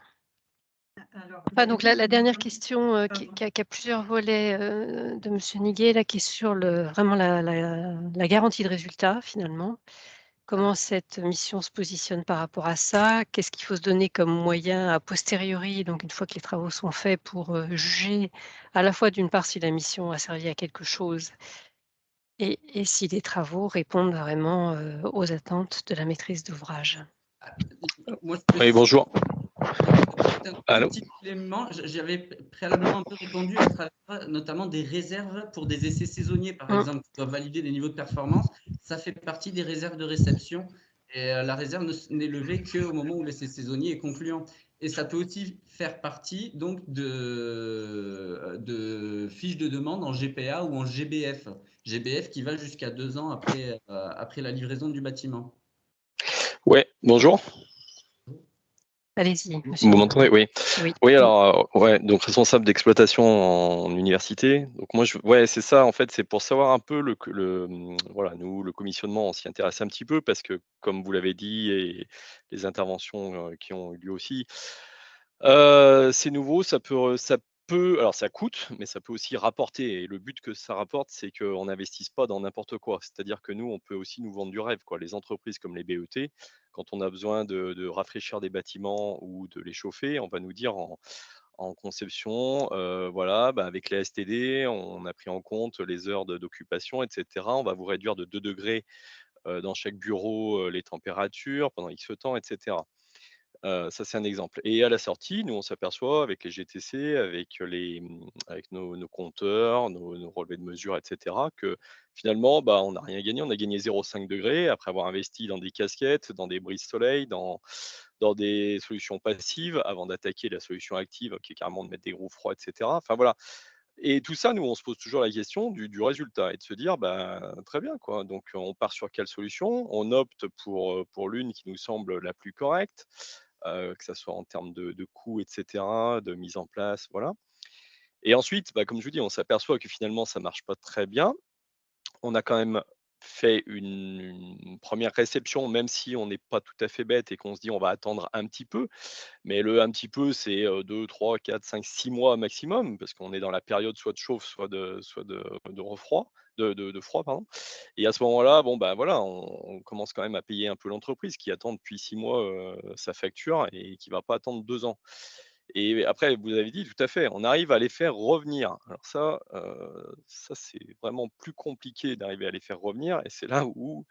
Alors, Enfin, donc la dernière question. question qui a plusieurs volets de Monsieur Niguet, là, qui est sur vraiment la garantie de résultat, finalement. Comment cette mission se positionne par rapport à ça? Qu'est-ce qu'il faut se donner comme moyen a posteriori, donc une fois que les travaux sont faits, pour juger à la fois d'une part si la mission a servi à quelque chose et si les travaux répondent vraiment aux attentes de la maîtrise d'ouvrage? Moi, Oui, bonjour. un Allô? petit élément, j'avais préalablement un peu répondu à travers notamment des réserves pour des essais saisonniers, par exemple, qui doivent valider des niveaux de performance. Ça fait partie des réserves de réception. Et la réserve n'est levée qu'au moment où l'essai saisonnier est concluant. Et ça peut aussi faire partie donc de fiches de demande en GPA ou en GBF. GBF qui va jusqu'à 2 ans après la livraison du bâtiment. Ouais, bonjour. Allez-y, monsieur. Vous m'entendez? Oui. Oui. Oui, alors, ouais, donc responsable d'exploitation en université. Donc moi, ouais, c'est ça, en fait, c'est pour savoir un peu voilà, nous, le commissionnement, on s'y intéresse un petit peu parce que, comme vous l'avez dit, et les interventions qui ont eu lieu aussi, c'est nouveau, alors ça coûte, mais ça peut aussi rapporter. Et le but que ça rapporte, c'est qu'on n'investisse pas dans n'importe quoi. C'est-à-dire que nous, on peut aussi nous vendre du rêve, quoi. Les entreprises comme les BET, quand on a besoin de rafraîchir des bâtiments ou de les chauffer, on va nous dire en conception, voilà, bah, avec les STD, on a pris en compte les heures d'occupation, et cetera. On va vous réduire de 2 degrés dans chaque bureau les températures pendant X temps, et cetera. Ça, c'est un exemple. Et à la sortie, nous, on s'aperçoit avec les GTC, avec nos compteurs, nos relevés de mesure, et cetera, que finalement, bah, on n'a rien gagné. On a gagné 0,5 degrés après avoir investi dans des casquettes, dans des brises soleil, dans dans des solutions passives avant d'attaquer la solution active, qui est carrément de mettre des groupes froids, et cetera. Enfin voilà. Et tout ça, nous, on se pose toujours la question du résultat et de se dire, bah, très bien, quoi. Donc, on part sur quelle solution? On opte pour l'une qui nous semble la plus correcte, que ça soit en termes de coûts, et cetera, de mise en place, voilà. Et ensuite, bah, comme je vous dis, on s'aperçoit que finalement, ça marche pas très bien. On a quand même fait une première réception, même si on n'est pas tout à fait bête et qu'on se dit: «On va attendre un petit peu». Mais le un petit peu, c'est, 2, 3, 4, 5, 6 mois maximum, parce qu'on est dans la période soit de chauffe, soit de refroid, de froid, pardon. Et à ce moment-là, bon, bah, voilà, on commence quand même à payer un peu l'entreprise qui attend depuis 6 mois, sa facture et qui va pas attendre 2 ans. Et après, vous avez dit tout à fait, on arrive à les faire revenir. Alors ça c'est vraiment plus compliqué d'arriver à les faire revenir et c'est là où,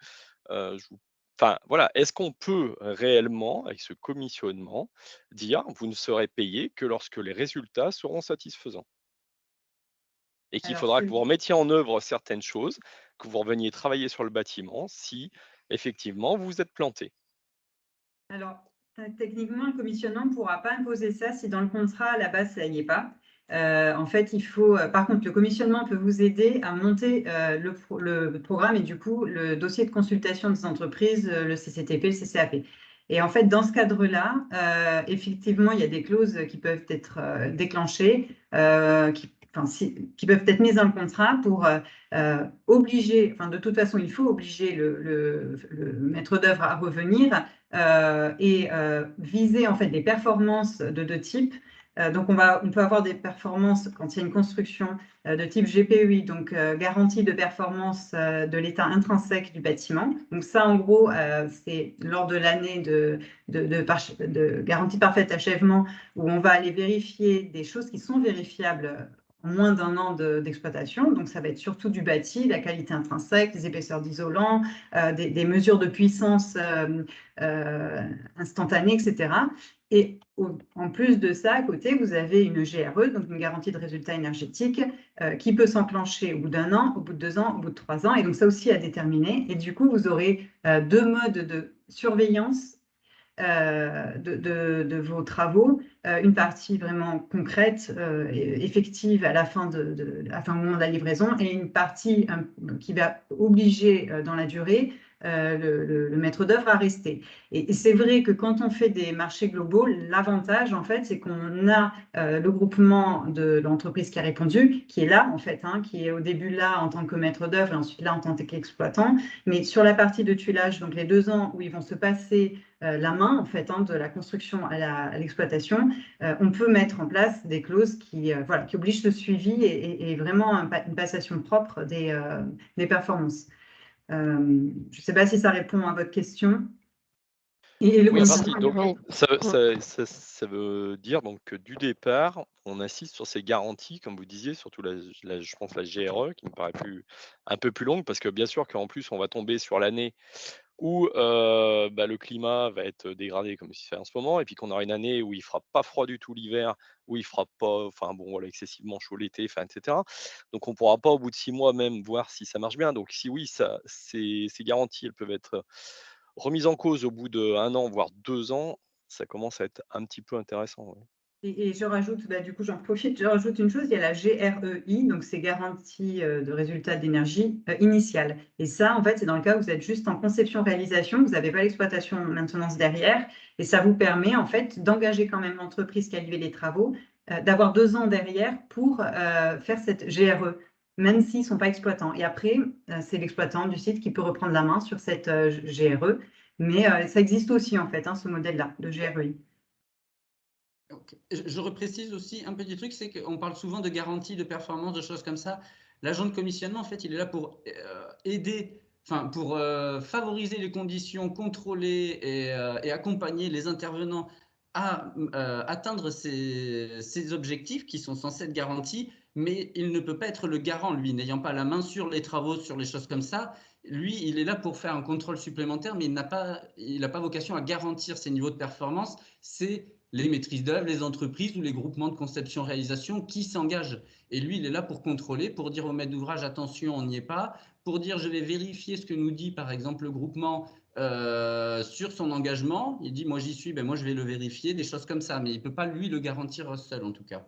je vous enfin voilà, est-ce qu'on peut réellement, avec ce commissionnement, dire: «Vous ne serez payé que lorsque les résultats seront satisfaisants» et qu'il Alors, faudra que vous remettiez en œuvre certaines choses, que vous reveniez travailler sur le bâtiment si effectivement vous vous êtes planté? Alors, techniquement, le commissionnement ne pourra pas imposer ça si dans le contrat, à la base, ça n'y est pas. En fait, il faut. Par contre, le commissionnement peut vous aider à monter le programme et du coup, le dossier de consultation des entreprises, le CCTP, le CCAP. Et en fait, dans ce cadre-là, effectivement, il y a des clauses qui peuvent être déclenchées, qui peuvent être mises dans le contrat pour obliger, enfin, de toute façon, il faut obliger le maître d'œuvre à revenir et viser en fait des performances de deux types. Donc, on peut avoir des performances quand il y a une construction de type GPEI, donc garantie de performance de l'état intrinsèque du bâtiment. Donc ça, en gros, c'est lors de l'année de garantie de parfait achèvement où on va aller vérifier des choses qui sont vérifiables en moins d'un an d'exploitation. Donc ça va être surtout du bâti, la qualité intrinsèque, les épaisseurs d'isolant, des mesures de puissance instantanées, etc. Et en plus de ça, à côté, vous avez une GRE, donc une garantie de résultat énergétique, qui peut s'enclencher au bout d'un an, au bout de 2 ans, au bout de 3 ans. Et donc ça aussi à déterminer. Et du coup, vous aurez 2 modes de surveillance de vos travaux, une partie vraiment concrète, effective à la fin au moment de la livraison, et une partie qui va obliger dans la durée le maître d'œuvre à rester. Et c'est vrai que quand on fait des marchés globaux, l'avantage, en fait, c'est qu'on a le groupement de l'entreprise qui a répondu, qui est là, en fait, qui est au début là en tant que maître d'œuvre et ensuite là en tant qu'exploitant. Mais sur la partie de tuilage, donc les 2 ans où ils vont se passer la main, en fait, de la construction à l'exploitation, on peut mettre en place des clauses qui obligent le suivi et vraiment une passation propre des performances. Je ne sais pas si ça répond à votre question. Et Oui, en partie. Donc, Oui. ça veut dire donc que du départ, on insiste sur ces garanties, comme vous disiez, surtout je pense la GRE, qui me paraît un peu plus longue, parce que bien sûr qu'en plus, on va tomber sur l'année où bah, le climat va être dégradé comme il se fait en ce moment, et puis qu'on aura une année où il fera pas froid du tout l'hiver, où il fera pas, enfin bon, voilà, excessivement chaud l'été, enfin, etc. Donc on pourra pas au bout de 6 mois même voir si ça marche bien. Donc si oui, ces garanties, elles peuvent être remises en cause au bout d'1 an, voire 2 ans, ça commence à être un petit peu intéressant, ouais. Et je rajoute, du coup, j'en profite, je rajoute une chose, il y a la GREI, donc c'est garantie de résultat d'énergie initiale. Et ça, en fait, c'est dans le cas où vous êtes juste en conception-réalisation, vous n'avez pas l'exploitation maintenance derrière, et ça vous permet, en fait, d'engager quand même l'entreprise qui a livré les travaux, d'avoir 2 ans derrière pour faire cette GRE, même s'ils ne sont pas exploitants. Et après, c'est l'exploitant du site qui peut reprendre la main sur cette GRE, mais ça existe aussi, en fait, ce modèle-là de GREI. Okay. Je reprécise aussi un petit truc, c'est qu'on parle souvent de garantie de performance, de choses comme ça. L'agent de commissionnement, en fait, il est là pour aider, enfin, pour favoriser les conditions, contrôler et accompagner les intervenants à atteindre ces objectifs qui sont censés être garantis, mais il ne peut pas être le garant, lui, n'ayant pas la main sur les travaux, sur les choses comme ça. Lui, il est là pour faire un contrôle supplémentaire, mais il n'a pas vocation à garantir ces niveaux de performance. C'est les maîtrises d'œuvre, les entreprises ou les groupements de conception-réalisation qui s'engagent. Et lui, il est là pour contrôler, pour dire au maître d'ouvrage, attention, on n'y est pas, pour dire, je vais vérifier ce que nous dit, par exemple, le groupement, sur son engagement. Il dit, moi j'y suis, ben moi je vais le vérifier, des choses comme ça, mais il ne peut pas lui le garantir seul en tout cas.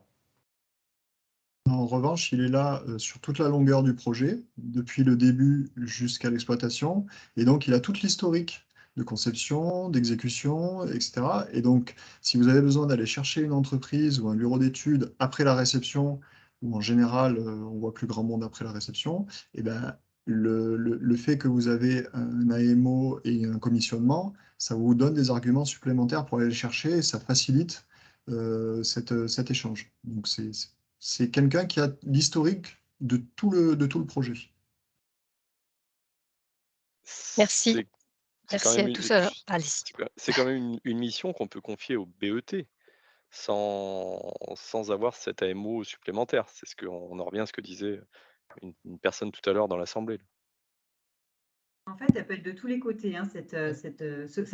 En revanche, il est là sur toute la longueur du projet, depuis le début jusqu'à l'exploitation, et donc il a toute l'historique de conception, d'exécution, etc. Et donc, si vous avez besoin d'aller chercher une entreprise ou un bureau d'études après la réception, ou en général, on voit plus grand monde après la réception, et ben, le fait que vous avez un AMO et un commissionnement, ça vous donne des arguments supplémentaires pour aller le chercher, et ça facilite cet échange. Donc, c'est quelqu'un qui a l'historique de tout le projet. Merci. C'est quand Merci même à tous. Alors, allez-y. c'est quand même une mission qu'on peut confier au BET sans avoir cet AMO supplémentaire. C'est ce on en revient à ce que disait une personne tout à l'heure dans l'Assemblée. En fait, elle peut être de tous les côtés, hein, cet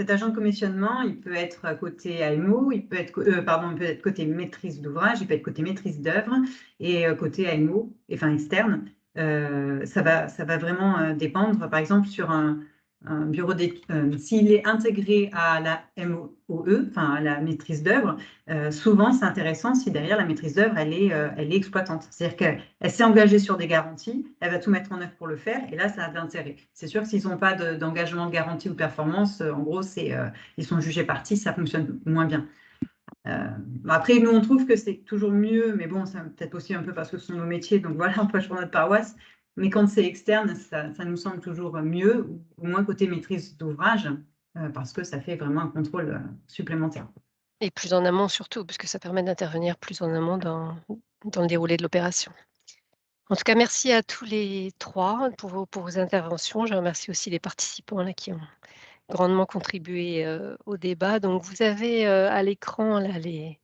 agent de commissionnement, il peut être côté AMO, il peut être, il peut être côté maîtrise d'ouvrage, il peut être côté maîtrise d'œuvre et côté AMO, enfin externe. Ça va vraiment dépendre. Par exemple, sur un bureau d'études, s'il est intégré à la MOE, enfin à la maîtrise d'œuvre, souvent c'est intéressant si derrière la maîtrise d'œuvre elle est exploitante. C'est-à-dire qu'elle s'est engagée sur des garanties, elle va tout mettre en œuvre pour le faire, et là ça a de l'intérêt. C'est sûr que s'ils n'ont pas d'engagement de garantie ou de performance, en gros ils sont jugés partis, ça fonctionne moins bien. Après, nous, on trouve que c'est toujours mieux, mais bon, c'est peut-être aussi un peu parce que ce sont nos métiers, donc voilà, on prêche pour notre paroisse. Mais quand c'est externe, ça nous semble toujours mieux, ou au moins côté maîtrise d'ouvrage, parce que ça fait vraiment un contrôle supplémentaire. Et plus en amont surtout, parce que ça permet d'intervenir plus en amont dans le déroulé de l'opération. En tout cas, merci à tous les 3 pour vos interventions. Je remercie aussi les participants là, qui ont grandement contribué au débat. Donc, vous avez à l'écran là, les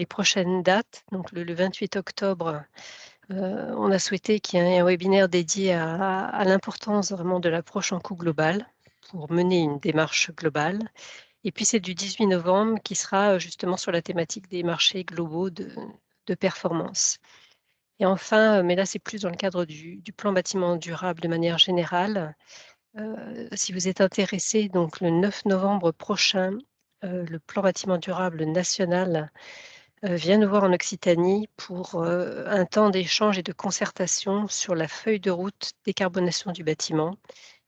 prochaines dates. Donc, le 28 octobre, on a souhaité qu'il y ait un webinaire dédié à l'importance vraiment de l'approche en coût global pour mener une démarche globale. Et puis, c'est du 18 novembre qui sera justement sur la thématique des marchés globaux de performance. Et enfin, mais là, c'est plus dans le cadre du plan bâtiment durable de manière générale. Si vous êtes intéressé, donc le 9 novembre prochain, le plan bâtiment durable national vient nous voir en Occitanie pour un temps d'échange et de concertation sur la feuille de route décarbonation du bâtiment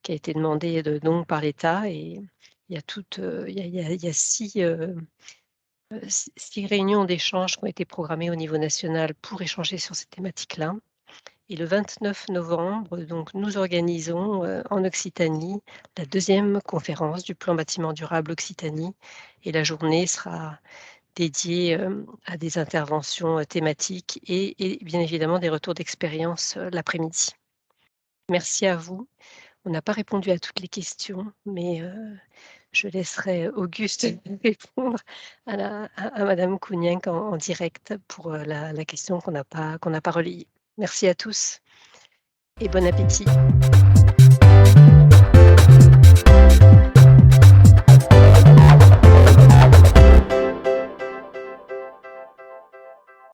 qui a été demandée donc par l'État. Et il y a 6 réunions d'échange qui ont été programmées au niveau national pour échanger sur cette thématique-là. Et le 29 novembre, donc, nous organisons en Occitanie la 2e conférence du plan bâtiment durable Occitanie. Et la journée sera dédiée à des interventions thématiques et bien évidemment des retours d'expérience l'après-midi. Merci à vous. On n'a pas répondu à toutes les questions, mais je laisserai Auguste répondre à Madame Cougnac en direct pour la question qu'on n'a pas relayée. Merci à tous et bon appétit.